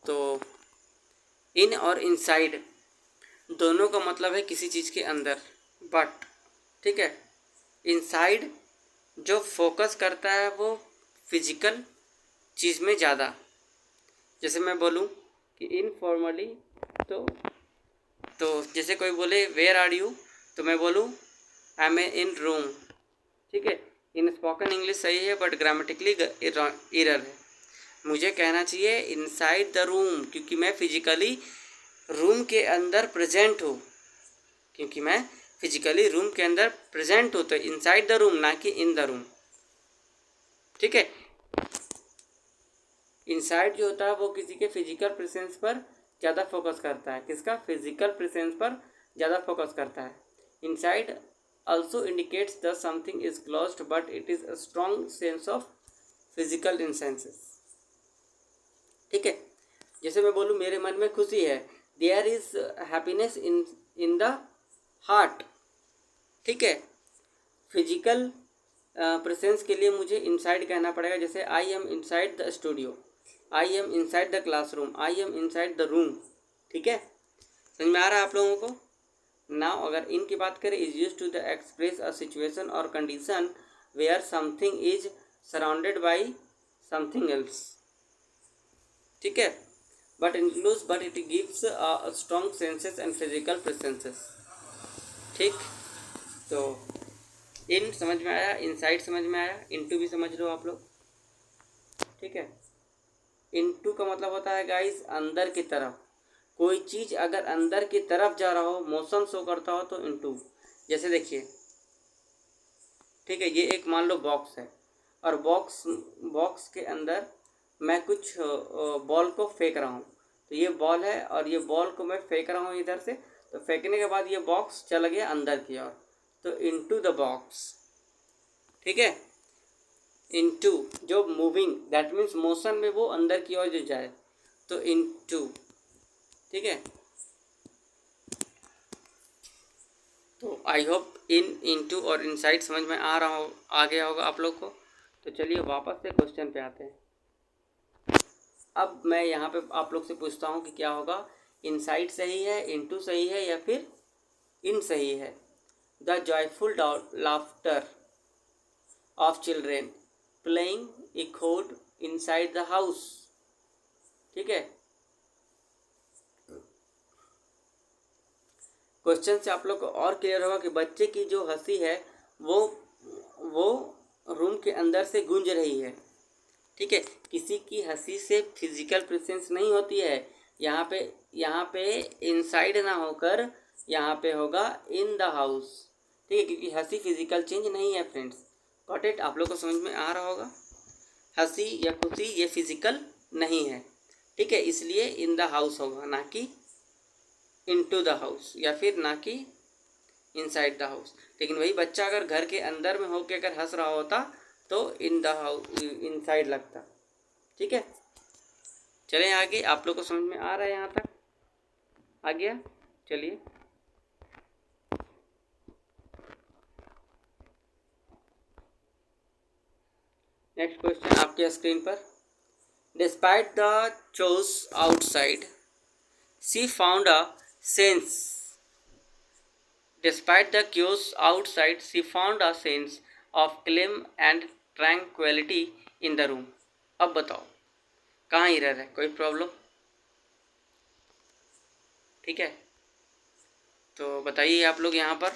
तो इन और इनसाइड दोनों का मतलब है किसी चीज़ के अंदर, बट ठीक है, इनसाइड जो फोकस करता है वो फिजिकल चीज़ में ज़्यादा। जैसे मैं बोलूँ कि इनफॉर्मली, तो जैसे कोई बोले वेयर आर यू, तो मैं बोलूँ आई एम इन रूम। ठीक है, इन स्पोकन इंग्लिश सही है बट ग्रामेटिकली एरर है। मुझे कहना चाहिए इनसाइड द रूम, क्योंकि मैं फिजिकली रूम के अंदर प्रेजेंट हूँ, क्योंकि मैं फिजिकली रूम के अंदर प्रेजेंट हूँ, तो इनसाइड द रूम ना कि इन द रूम। ठीक है, इनसाइड जो होता है वो किसी के फिजिकल प्रेजेंस पर ज़्यादा फोकस करता है। किसका? फिजिकल प्रेजेंस पर ज़्यादा फोकस करता है। Inside also indicates the something is closed but it is a strong sense of physical insenses। ठीक है, जैसे मैं बोलूँ मेरे मन में खुशी है, there is happiness in the heart। ठीक है, फिजिकल प्रेजेंस के लिए मुझे इनसाइड कहना पड़ेगा। जैसे I am inside the studio, I am inside the classroom, I am inside the room. ठीक है, समझ में आ रहा है आप लोगों को? नाउ अगर इनकी बात करें, is use to the express a situation और condition where something is surrounded by something else. ठीक है, but includes but it gives a strong senses and physical presences. ठीक, तो इन समझ में आया, इनसाइड समझ में आया, इनटू भी समझ लो आप लोग। ठीक है, इनटू का मतलब होता है गाइस अंदर की तरफ। कोई चीज़ अगर अंदर की तरफ जा रहा हो, मोशन शो करता हो, तो इनटू। जैसे देखिए, ठीक है, ये एक मान लो बॉक्स है और बॉक्स के अंदर मैं कुछ बॉल को फेंक रहा हूँ। तो ये बॉल है और ये बॉल को मैं फेंक रहा हूँ इधर से, तो फेंकने के बाद ये बॉक्स चला गया अंदर की ओर, तो इनटू द बॉक्स। ठीक है, इनटू जो मूविंग, दैट मीन्स मोशन में वो अंदर की ओर जो जाए, तो इनटू। ठीक है, तो आई होप इनटू और इनसाइड समझ में आ गया होगा आप लोग को। तो चलिए वापस से क्वेश्चन पे आते हैं। अब मैं यहाँ पे आप लोग से पूछता हूँ कि क्या होगा, इनसाइड सही है, इनटू सही है, या फिर इन सही है? The joyful laughter of children playing echoed inside the house. ठीक है, क्वेश्चन से आप लोग को और क्लियर होगा कि बच्चे की जो हंसी है वो रूम के अंदर से गूंज रही है। ठीक है, किसी की हंसी से फिजिकल प्रेजेंस नहीं होती है। यहाँ पे इनसाइड ना होकर यहाँ पे होगा इन द हाउस। ठीक है, क्योंकि हंसी फिजिकल चेंज नहीं है फ्रेंड्स। Got it? आप लोग को समझ में आ रहा होगा, हंसी या खुशी ये फिजिकल नहीं है। ठीक है, इसलिए इन द हाउस होगा, ना कि इनटू द हाउस, या फिर ना कि इनसाइड द हाउस। लेकिन वही बच्चा अगर घर के अंदर में होकर अगर हंस रहा होता तो इन द हाउस इनसाइड लगता। ठीक है, चलें आगे। आप लोग को समझ में आ रहा है यहाँ तक? आ गया? चलिए नेक्स्ट क्वेश्चन आपके स्क्रीन पर। Despite the chaos outside she found a sense. Despite the chaos outside, she found a sense of calm and tranquility in the room. अब बताओ कहाँ एरर है, कोई प्रॉब्लम? ठीक है, तो बताइए आप लोग यहाँ पर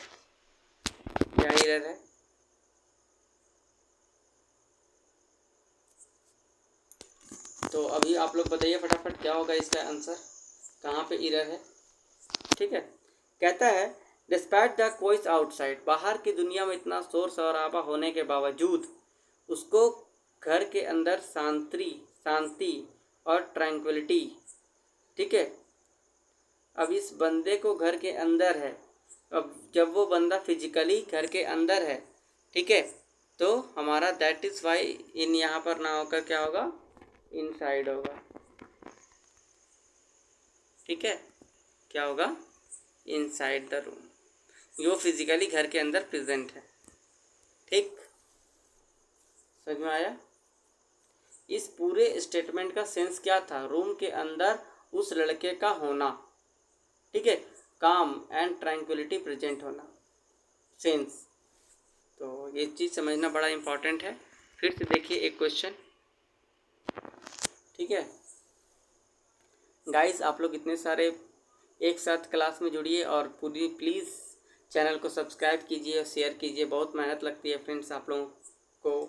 क्या एरर है। तो अभी आप लोग बताइए फटाफट क्या होगा इसका आंसर, कहाँ पे एरर है। ठीक है, कहता है डिस्पाइट द कोइस आउटसाइड, बाहर की दुनिया में इतना शोर शराबा होने के बावजूद उसको घर के अंदर शांति और ट्रैंक्विलिटी। ठीक है, अब इस बंदे को घर के अंदर है, अब जब वो बंदा फिजिकली घर के अंदर है, ठीक है, तो हमारा दैट इज़ वाई इन यहाँ पर ना होकर क्या होगा, इनसाइड होगा। ठीक है, क्या होगा, इनसाइड द रूम, जो फिजिकली घर के अंदर प्रेजेंट है। ठीक, समझ में आया? इस पूरे स्टेटमेंट का सेंस क्या था, रूम के अंदर उस लड़के का होना। ठीक है, काम एंड ट्रैंक्विलिटी प्रेजेंट होना, सेंस। तो ये चीज़ समझना बड़ा इम्पॉर्टेंट है। फिर से देखिए एक क्वेश्चन। ठीक है गाइस, आप लोग इतने सारे एक साथ क्लास में जुड़िए और पूरी प्लीज़ चैनल को सब्सक्राइब कीजिए और शेयर कीजिए। बहुत मेहनत लगती है फ्रेंड्स आप लोगों को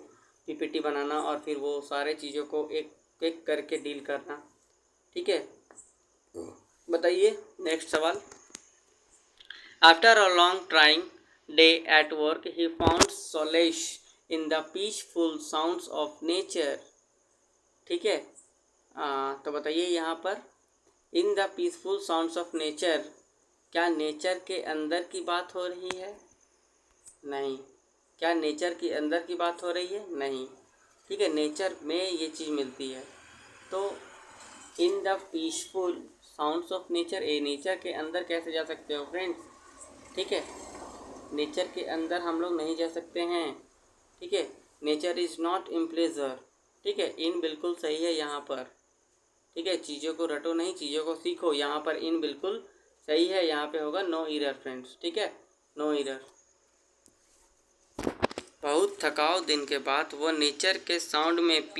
पीपीटी बनाना और फिर वो सारे चीज़ों को एक एक करके डील करना। ठीक है, बताइए नेक्स्ट सवाल। After a long trying day at work he found solace in the peaceful sounds of nature. ठीक है, तो बताइए यहाँ पर in the peaceful sounds of nature, क्या नेचर के अंदर की बात हो रही है? नहीं। क्या नेचर के अंदर की बात हो रही है? नहीं। ठीक है, नेचर में ये चीज़ मिलती है। तो in the peaceful sounds of nature, A nature के अंदर कैसे जा सकते हो फ्रेंड्स? ठीक है, नेचर के अंदर हम लोग नहीं जा सकते हैं। ठीक है, nature is not in pleasure. ठीक है, इन बिल्कुल सही है यहाँ पर। ठीक है, चीज़ों को रटो नहीं, चीज़ों को सीखो। यहाँ पर इन बिल्कुल सही है, यहाँ पे होगा नो एरर फ्रेंड्स। ठीक है, नो एरर। बहुत थकाव दिन के बाद वह नेचर के साउंड में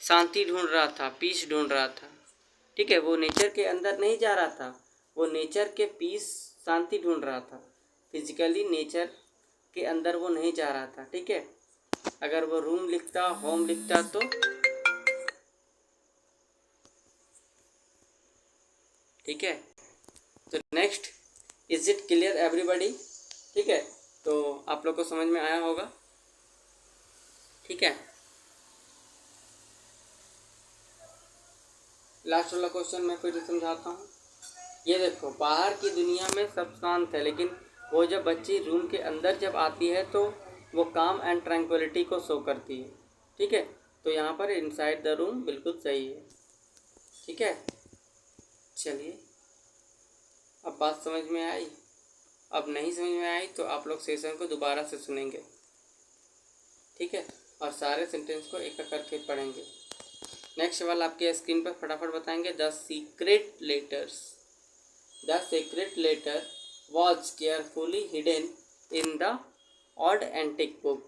शांति ढूंढ रहा था, पीस ढूंढ रहा था। ठीक है, वो नेचर के अंदर नहीं जा रहा था, वो नेचर के पीस शांति ढूंढ रहा था। फिजिकली नेचर के अंदर वो नहीं जा रहा था। ठीक है, अगर वो रूम लिखता, होम लिखता तो ठीक है। तो next, is it clear everybody? ठीक है, तो आप लोग को समझ में आया होगा। ठीक है, लास्ट वाला क्वेश्चन मैं फिर समझाता हूँ। ये देखो, बाहर की दुनिया में सब शांत है, लेकिन वो जब बच्ची रूम के अंदर जब आती है तो वो काम एंड ट्रैंक्विलिटी को शो करती है। ठीक है, तो यहाँ पर इनसाइड द रूम बिल्कुल सही है। ठीक है, चलिए, अब बात समझ में आई? अब नहीं समझ में आई तो आप लोग सेशन को दोबारा से सुनेंगे। ठीक है, और सारे सेंटेंस को एक एक करके पढ़ेंगे। नेक्स्ट सवाल आपके स्क्रीन पर फटाफट बताएंगे। The secret letter was carefully hidden in the odd antique book.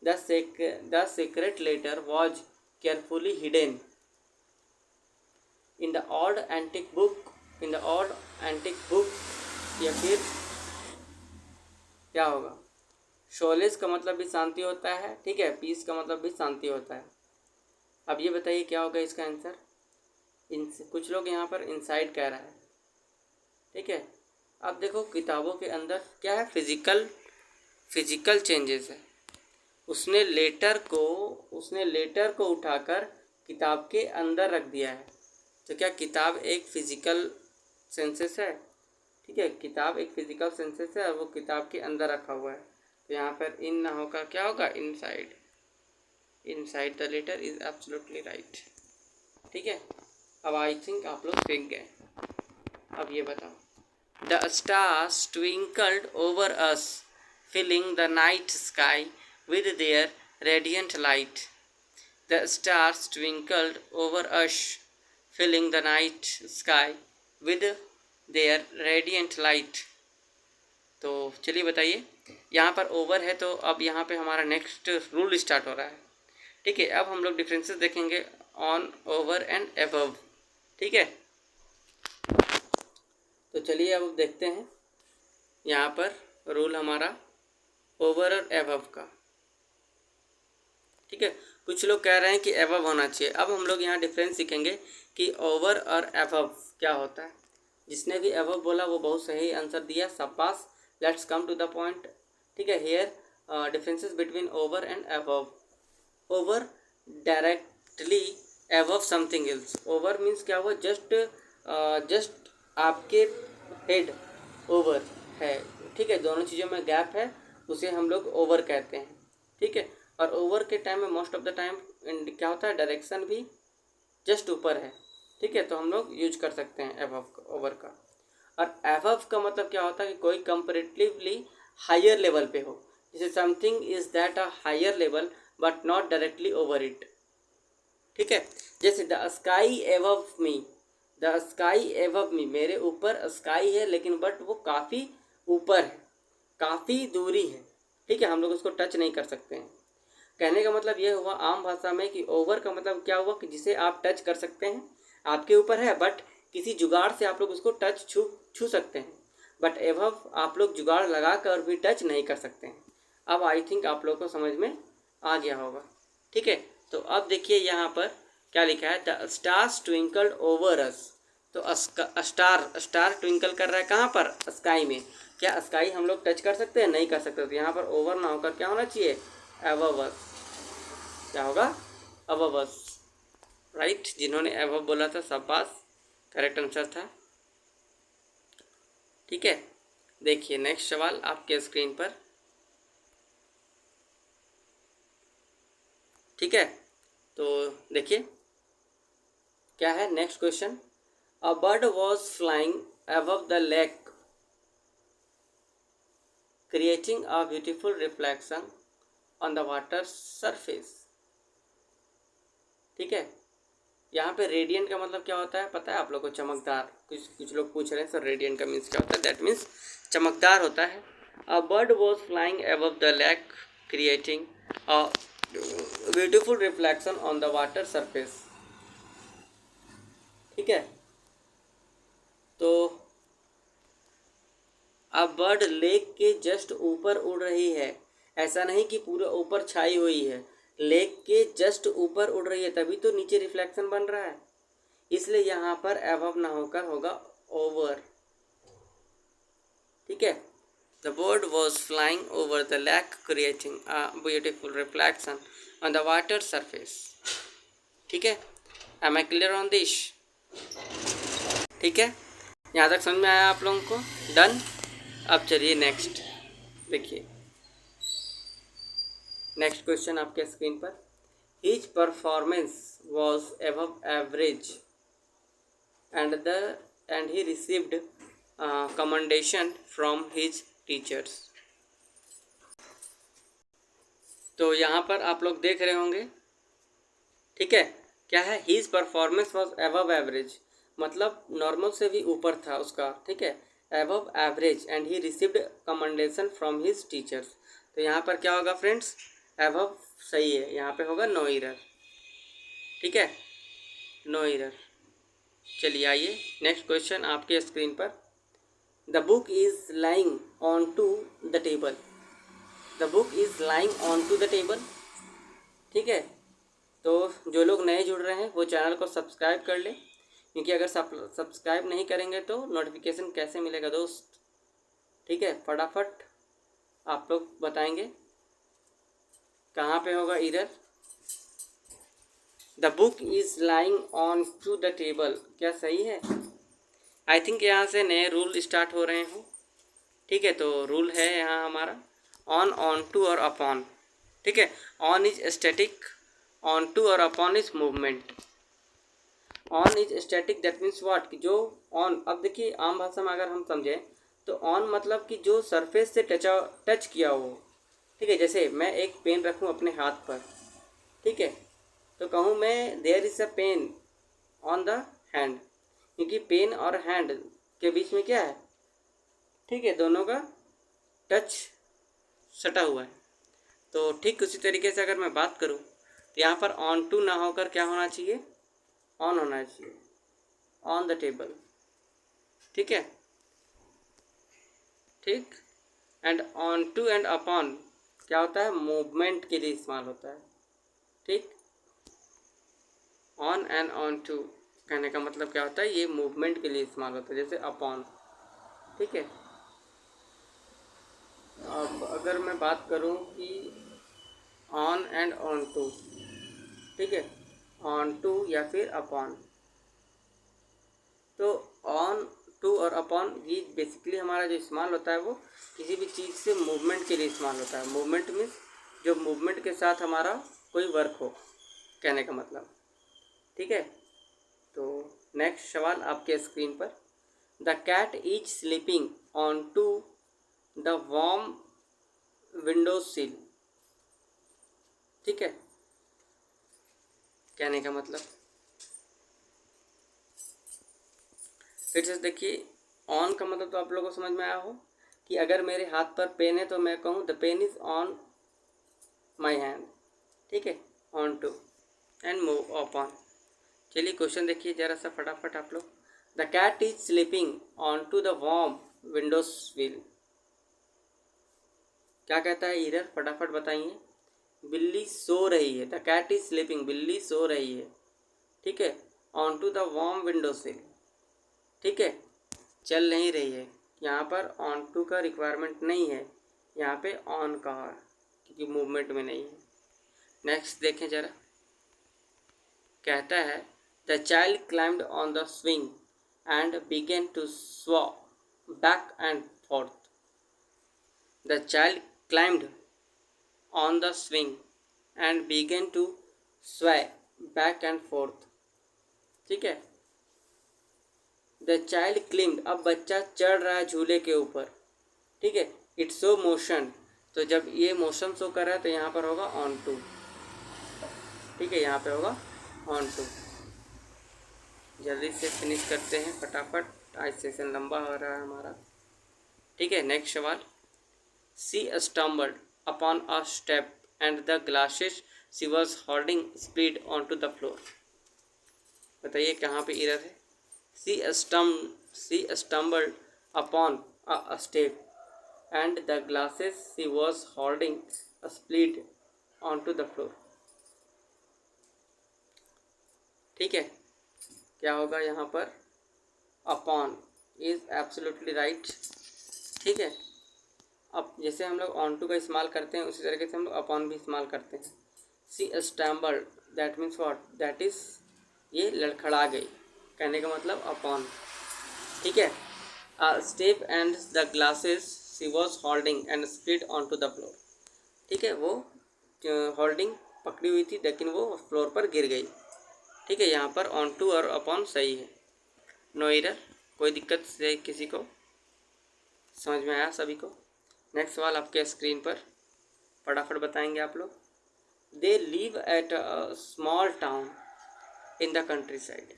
The secret letter was carefully hidden in the odd antique book. या फिर क्या होगा? शोलेस का मतलब भी शांति होता है। ठीक है, पीस का मतलब भी शांति होता है। अब ये बताइए क्या होगा इसका आंसर? कुछ लोग यहाँ पर इनसाइड कह रहा है। ठीक है, अब देखो किताबों के अंदर क्या है, फिजिकल चेंजेस है। उसने लेटर को उठाकर किताब के अंदर रख दिया है। तो क्या किताब एक फिजिकल सेंसेस है, ठीक है। किताब एक फिजिकल सेंसेस है और वो किताब के अंदर रखा हुआ है, तो यहाँ पर इन ना होकर क्या होगा, inside. Inside the letter is absolutely right, ठीक है। अब आई थिंक आप लोग सीख गए। अब ये बताओ, the stars twinkled over us filling the night sky with their radiant light. The stars twinkled over us filling the night sky with their radiant light. तो चलिए बताइए, यहाँ पर ओवर है तो अब यहाँ पे हमारा नेक्स्ट रूल स्टार्ट हो रहा है, ठीक है। अब हम लोग डिफरेंसेस देखेंगे ऑन, ओवर एंड एबव, ठीक है। तो चलिए अब देखते हैं यहाँ पर रूल हमारा ओवर और एबव का, ठीक है। कुछ लोग कह रहे हैं कि एबव होना चाहिए। अब हम लोग यहाँ डिफरेंस सीखेंगे कि ओवर और एबव क्या होता है। जिसने भी एबव बोला वो बहुत सही आंसर दिया, शाबाश। Let's come to the point, ठीक है। Here differences between over and above. Over directly above something else. Over means क्या हुआ, जस्ट आपके हेड ओवर है, ठीक है। दोनों चीज़ों में गैप है, उसे हम लोग ओवर कहते हैं, ठीक है। और ओवर के टाइम में मोस्ट ऑफ द टाइम क्या होता है, डायरेक्शन भी जस्ट ऊपर है, ठीक है। तो हम लोग यूज कर सकते हैं एबव का, ओवर का। और एबव का मतलब क्या होता है कि कोई कंपैरेटिवली हायर लेवल पे हो, जैसे something is that a higher level but not directly over it, ठीक है। जैसे the sky above me, the sky above me, मेरे ऊपर स्काई है लेकिन बट वो काफ़ी ऊपर है, काफ़ी दूरी है, ठीक है। हम लोग उसको टच नहीं कर सकते हैं। कहने का मतलब यह हुआ आम भाषा में कि ओवर का मतलब क्या हुआ कि जिसे आप टच कर सकते हैं, आपके ऊपर है बट किसी जुगाड़ से आप लोग उसको टच छू सकते हैं। बट एबव आप लोग जुगाड़ लगा कर भी टच नहीं कर सकते हैं। अब आई थिंक आप लोग को समझ में आ गया होगा, ठीक है। तो अब देखिए यहाँ पर क्या लिखा है, द स्टार्स ट्विंकल्ड ओवर अस। तो स्टार ट्विंकल कर रहा है कहाँ पर, स्काई में। क्या स्काई हम लोग टच कर सकते हैं, नहीं कर सकते। तो यहाँ पर ओवर ना होकर क्या होना चाहिए, अबव अस। क्या होगा, अबव अस, राइट। जिन्होंने अबव बोला था शाबाश, करेक्ट आंसर था, ठीक है। देखिए नेक्स्ट सवाल आपके स्क्रीन पर, ठीक है। तो देखिए क्या है next question, a bird was flying above the lake creating a beautiful reflection on the water surface, ठीक है। यहाँ पे रेडियंट का मतलब क्या होता है पता है आप लोग को, चमकदार। कुछ लोग पूछ रहे हैं सर रेडियंट का मीन्स क्या होता है, दैट मीन्स चमकदार होता है। A bird was flying above the lake creating a beautiful reflection on the water surface, ठीक है। तो अब बर्ड लेक के जस्ट ऊपर उड़ रही है, ऐसा नहीं कि पूरा ऊपर छाई हुई है, लेक के जस्ट ऊपर उड़ रही है, तभी तो नीचे रिफ्लेक्शन बन रहा है। इसलिए यहाँ पर अबव ना होकर होगा ओवर, ठीक है। The bird was flying over the lake creating a beautiful reflection on the water surface, ठीक है। Am I clear on this, ठीक है। यहाँ तक समझ में आया आप लोगों को, डन। अब चलिए नेक्स्ट देखिए, नेक्स्ट क्वेश्चन आपके स्क्रीन पर, his performance was above average and he received commendation from his teachers। तो यहाँ पर आप लोग देख रहे होंगे, ठीक है। क्या है, his performance was above average, मतलब नॉर्मल से भी ऊपर था उसका, ठीक है। Above average and he received commendation from his teachers. तो यहाँ पर क्या होगा फ्रेंड्स, एबव सही है, यहाँ पे होगा नो एरर, ठीक है, नो एरर। चलिए आइए नेक्स्ट क्वेश्चन आपके स्क्रीन पर, the book is lying on to the table. The book is lying on to the table, ठीक है। तो जो लोग नए जुड़ रहे हैं वो चैनल को सब्सक्राइब कर लें, क्योंकि अगर सब्सक्राइब नहीं करेंगे तो नोटिफिकेशन कैसे मिलेगा दोस्त, ठीक है। फटाफट आप लोग बताएंगे कहाँ पे होगा error. The book is lying on to the table क्या सही है, आई थिंक यहाँ से नए रूल स्टार्ट हो रहे हों। ठीक है, तो रूल है यहाँ हमारा ऑन, ऑन टू और अपॉन। ठीक है, on is static, on to और upon is movement. On is static that means what, कि जो ऑन, अब देखिए आम भाषा में अगर हम समझें तो ऑन मतलब कि जो सरफेस से टच किया हो। ठीक है, जैसे मैं एक पेन रखूँ अपने हाथ पर, ठीक है, तो कहूँ मैं there is a pen on the hand, क्योंकि पेन और हैंड के बीच में क्या है, ठीक है, दोनों का टच सटा हुआ है। तो ठीक उसी तरीके से अगर मैं बात करूँ तो यहाँ पर ऑन टू ना होकर क्या होना चाहिए, ऑन होना चाहिए, ऑन द टेबल। ठीक है, ठीक। And on to and upon क्या होता है, मूवमेंट के लिए इस्तेमाल होता है। ठीक, ऑन एंड ऑन टू कहने का मतलब क्या होता है, ये मूवमेंट के लिए इस्तेमाल होता है, जैसे अपॉन। ठीक है, अब अगर मैं बात करूं कि ऑन एंड ऑन टू, ठीक है, ऑन टू या फिर अपॉन, तो ऑन टू और अपॉन ये बेसिकली हमारा जो इस्तेमाल होता है वो किसी भी चीज़ से मूवमेंट के लिए इस्तेमाल होता है। मूवमेंट मीन्स जो मूवमेंट के साथ हमारा कोई वर्क हो, कहने का मतलब। ठीक है, तो नेक्स्ट सवाल आपके स्क्रीन पर, the cat is sleeping on to the warm window sill. ठीक है, कहने का मतलब फिर से देखिए, ऑन का मतलब तो आप लोगों को समझ में आया हो कि अगर मेरे हाथ पर पेन है तो मैं कहूँ the pen is on my hand. ठीक है, on to and move upon. चलिए क्वेश्चन देखिए ज़रा सा फटाफट आप लोग। The cat is sleeping on to the warm windows will. क्या कहता है इधर, फटाफट बताइए। बिल्ली सो रही है, द कैट इज स्लीपिंग, बिल्ली सो रही है। ठीक है, on to the warm window sill. ठीक है, चल नहीं रही है, यहाँ पर ऑन टू का रिक्वायरमेंट नहीं है, यहाँ पे ऑन का है क्योंकि मूवमेंट में नहीं है। नेक्स्ट देखें ज़रा, कहता है the child climbed on the swing and began to sway back and forth. The child climbed on the swing and began to sway back and forth. ठीक है, द चाइल्ड क्लिम्ड, अब बच्चा चढ़ रहा है झूले के ऊपर। ठीक है, इट शो मोशन, तो जब ये मोशन शो कर रहा है तो यहाँ पर होगा ऑन टू। ठीक है, यहाँ पे होगा ऑन टू। जल्दी से फिनिश करते हैं फटाफट, आज सेशन लंबा हो रहा है हमारा। ठीक है, नेक्स्ट सवाल, she stumbled upon a step and the glasses she was holding split on to the floor. बताइए कहाँ पे एरर है। She stumbled upon a step and the glasses she was holding split onto the floor। ठीक है, क्या होगा यहाँ पर, अपॉन इज एब्सोल्युटली राइट। ठीक है, अब जैसे हम लोग ऑन टू का इस्तेमाल करते हैं उसी तरीके से हम लोग अपॉन भी इस्तेमाल करते हैं। She stumbled that means what, that is ये लड़खड़ा गई, कहने का मतलब अपॉन। ठीक है, step and the glasses she was holding and split on to the floor. ठीक है, वो होल्डिंग पकड़ी हुई थी लेकिन वो फ्लोर पर गिर गई। ठीक है, यहाँ पर ऑन टू और अपॉन सही है, नो एरर, कोई दिक्कत से किसी को, समझ में आया सभी को। नेक्स्ट सवाल आपके स्क्रीन पर, फटाफट बताएंगे आप लोग। They live at a small town in the country side.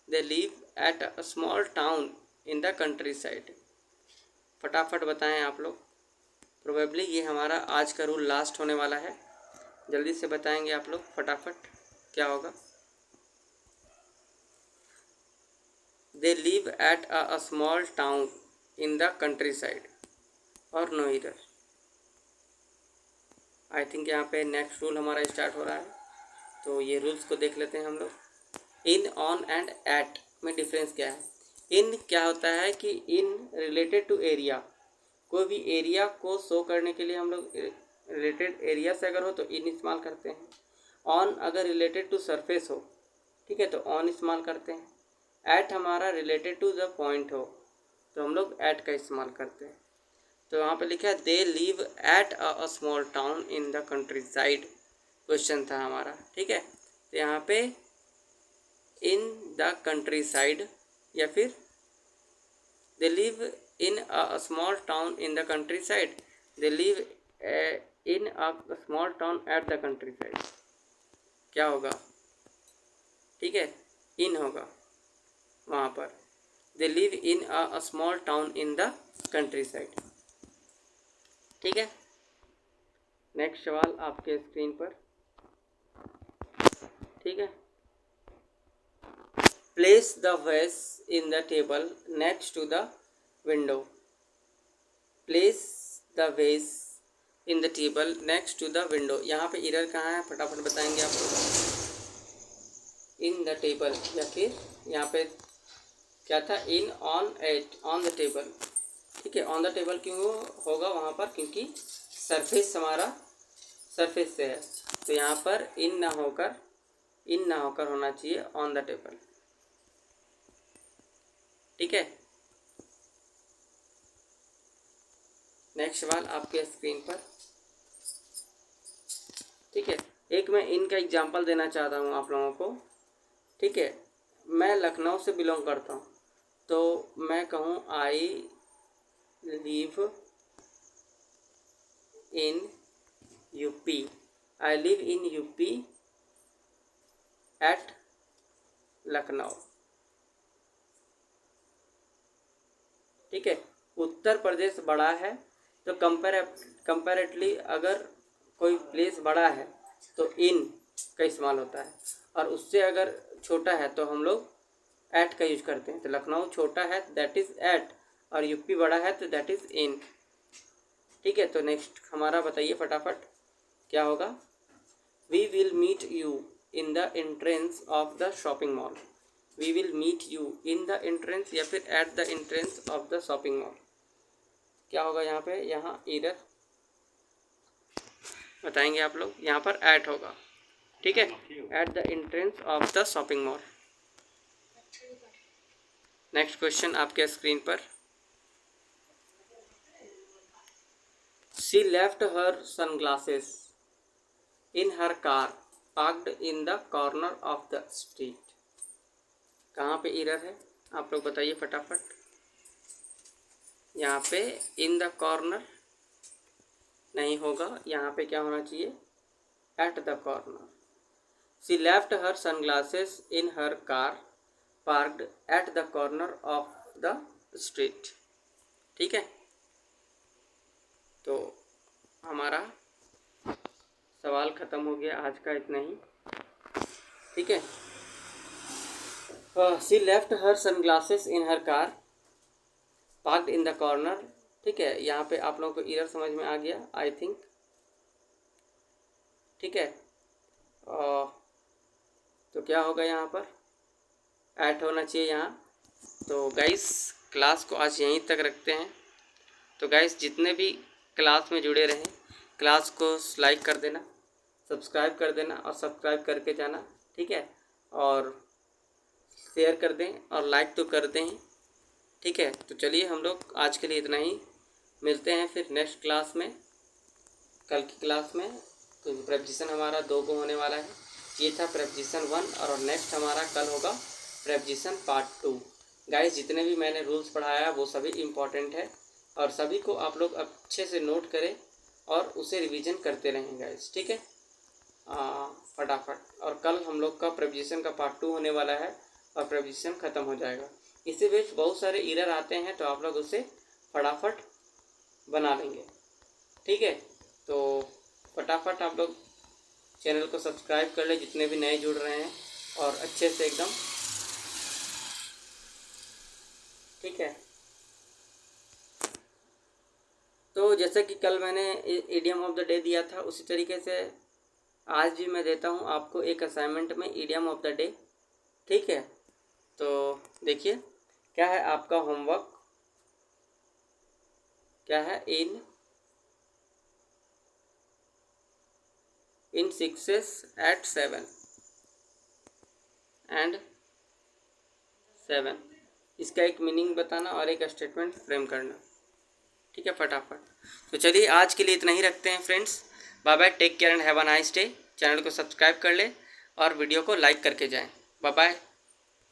They live at a small town in the country side. फटाफट बताएं आप लोग, प्रोबेबली ये हमारा आज का रूल लास्ट होने वाला है, जल्दी से बताएंगे आप लोग फटाफट क्या होगा। They live at a small town in the country side और नो एरर। आई थिंक यहाँ पे नेक्स्ट रूल हमारा स्टार्ट हो रहा है, तो ये रूल्स को देख लेते हैं हम लोग। इन, ऑन एंड एट में डिफरेंस क्या है। इन क्या होता है कि इन रिलेटेड टू एरिया, कोई भी एरिया को शो करने के लिए हम लोग रिलेटेड एरिया से अगर हो तो इन इस्तेमाल करते हैं। ऑन अगर रिलेटेड टू सरफेस हो, ठीक है, तो ऑन इस्तेमाल करते हैं। एट हमारा रिलेटेड टू द पॉइंट हो तो हम लोग एट का इस्तेमाल करते हैं। तो यहाँ पे लिखा है they live at a small town in the country side, question था हमारा, ठीक है। तो यहाँ पे इन द कंट्री साइड या फिर they live in a small town in the country side, they live in a small town at the country side, क्या होगा, ठीक है, इन होगा वहाँ पर, they live in a small town in the country side, ठीक है। नेक्स्ट सवाल आपके स्क्रीन पर, ठीक है। Place the vase in the table next to the window, place the vase in the table next to the window, यहाँ पे error कहाँ है फटाफट बताएंगे आप लोग। इन द टेबल या फिर यहाँ पे क्या था, in on at on the table, ठीक है। ऑन द टेबल क्यों होगा वहाँ पर, क्योंकि सरफेस हमारा सरफेस से है, तो यहाँ पर इन ना होकर होना चाहिए ऑन द टेबल, ठीक है। नेक्स्ट सवाल आपके स्क्रीन पर, ठीक है। एक मैं इनका एग्जांपल देना चाहता हूँ आप लोगों को, ठीक है। मैं लखनऊ से बिलोंग करता हूँ, तो मैं कहूँ I live in UP, I live in UP at Lucknow, ठीक है। उत्तर प्रदेश बड़ा है तो कंपैरेटली अगर कोई प्लेस बड़ा है तो इन का इस्तेमाल होता है, और उससे अगर छोटा है तो हम लोग एट का यूज करते हैं। तो लखनऊ छोटा है दैट इज़ एट, और यूपी बड़ा है तो दैट इज़ इन, ठीक है। तो नेक्स्ट हमारा बताइए फटाफट क्या होगा। We will meet you in the entrance of the shopping mall, we will meet you in the entrance या फिर at the entrance of the shopping mall, क्या होगा यहाँ पे, यहाँ एरर बताएंगे आप लोग, यहाँ पर एट होगा, ठीक है, eight the entrance of the shopping mall. Next question आपके स्क्रीन पर, she left her sunglasses in her car parked in the corner of the street, कहाँ पे एरर है आप लोग बताइए फटाफट। यहाँ पे इन द कॉर्नर नहीं होगा, यहाँ पे क्या होना चाहिए, at the corner. She left her sunglasses in her car parked at the corner of the street, ठीक है। तो हमारा सवाल ख़त्म हो गया आज का, इतना ही, ठीक है। She left her sunglasses in her car parked in the corner, ठीक है। यहाँ पे आप लोगों को एरर समझ में आ गया आई थिंक, ठीक है। तो क्या होगा यहाँ पर, ऐड होना चाहिए यहाँ। तो गाइस क्लास को आज यहीं तक रखते हैं। तो गाइस जितने भी क्लास में जुड़े रहें, क्लास को लाइक कर देना, सब्सक्राइब कर देना और सब्सक्राइब करके जाना, ठीक है। और शेयर कर दें और लाइक तो कर दें ही, ठीक है। तो चलिए हम लोग आज के लिए इतना ही, मिलते हैं फिर नेक्स्ट क्लास में, कल की क्लास में। तो प्रेपोजिशन हमारा 2 को होने वाला है, ये था प्रेपोजिशन 1 और नेक्स्ट हमारा कल होगा प्रेपोजिशन पार्ट 2। गाइस जितने भी मैंने रूल्स पढ़ाया वो सभी इम्पॉर्टेंट है और सभी को आप लोग अच्छे से नोट करें और उसे रिवीजन करते रहें गाइस, ठीक है, फटाफट। और कल हम लोग का प्रेपोजिशन का पार्ट 2 होने वाला है और प्रेपोजिशन ख़त्म हो जाएगा। इसी बीच बहुत सारे एरर आते हैं तो आप लोग उसे फटाफट बना लेंगे, ठीक है। तो फटाफट आप लोग चैनल को सब्सक्राइब कर ले जितने भी नए जुड़ रहे हैं, और अच्छे से एकदम, ठीक है। तो जैसे कि कल मैंने इडियम ऑफ द डे दिया था उसी तरीके से आज भी मैं देता हूँ आपको एक असाइनमेंट में इडियम ऑफ द डे, ठीक है। तो देखिए क्या है आपका होमवर्क, क्या है, इन 6s at 7 and 7। इसका एक मीनिंग बताना और एक स्टेटमेंट फ्रेम करना। ठीक है, फटाफट। तो चलिए आज के लिए इतना ही रखते हैं friends. Bye bye, take care and have a nice day. Channel को सब्सक्राइब कर ले और वीडियो को लाइक करके जाएं। Bye bye.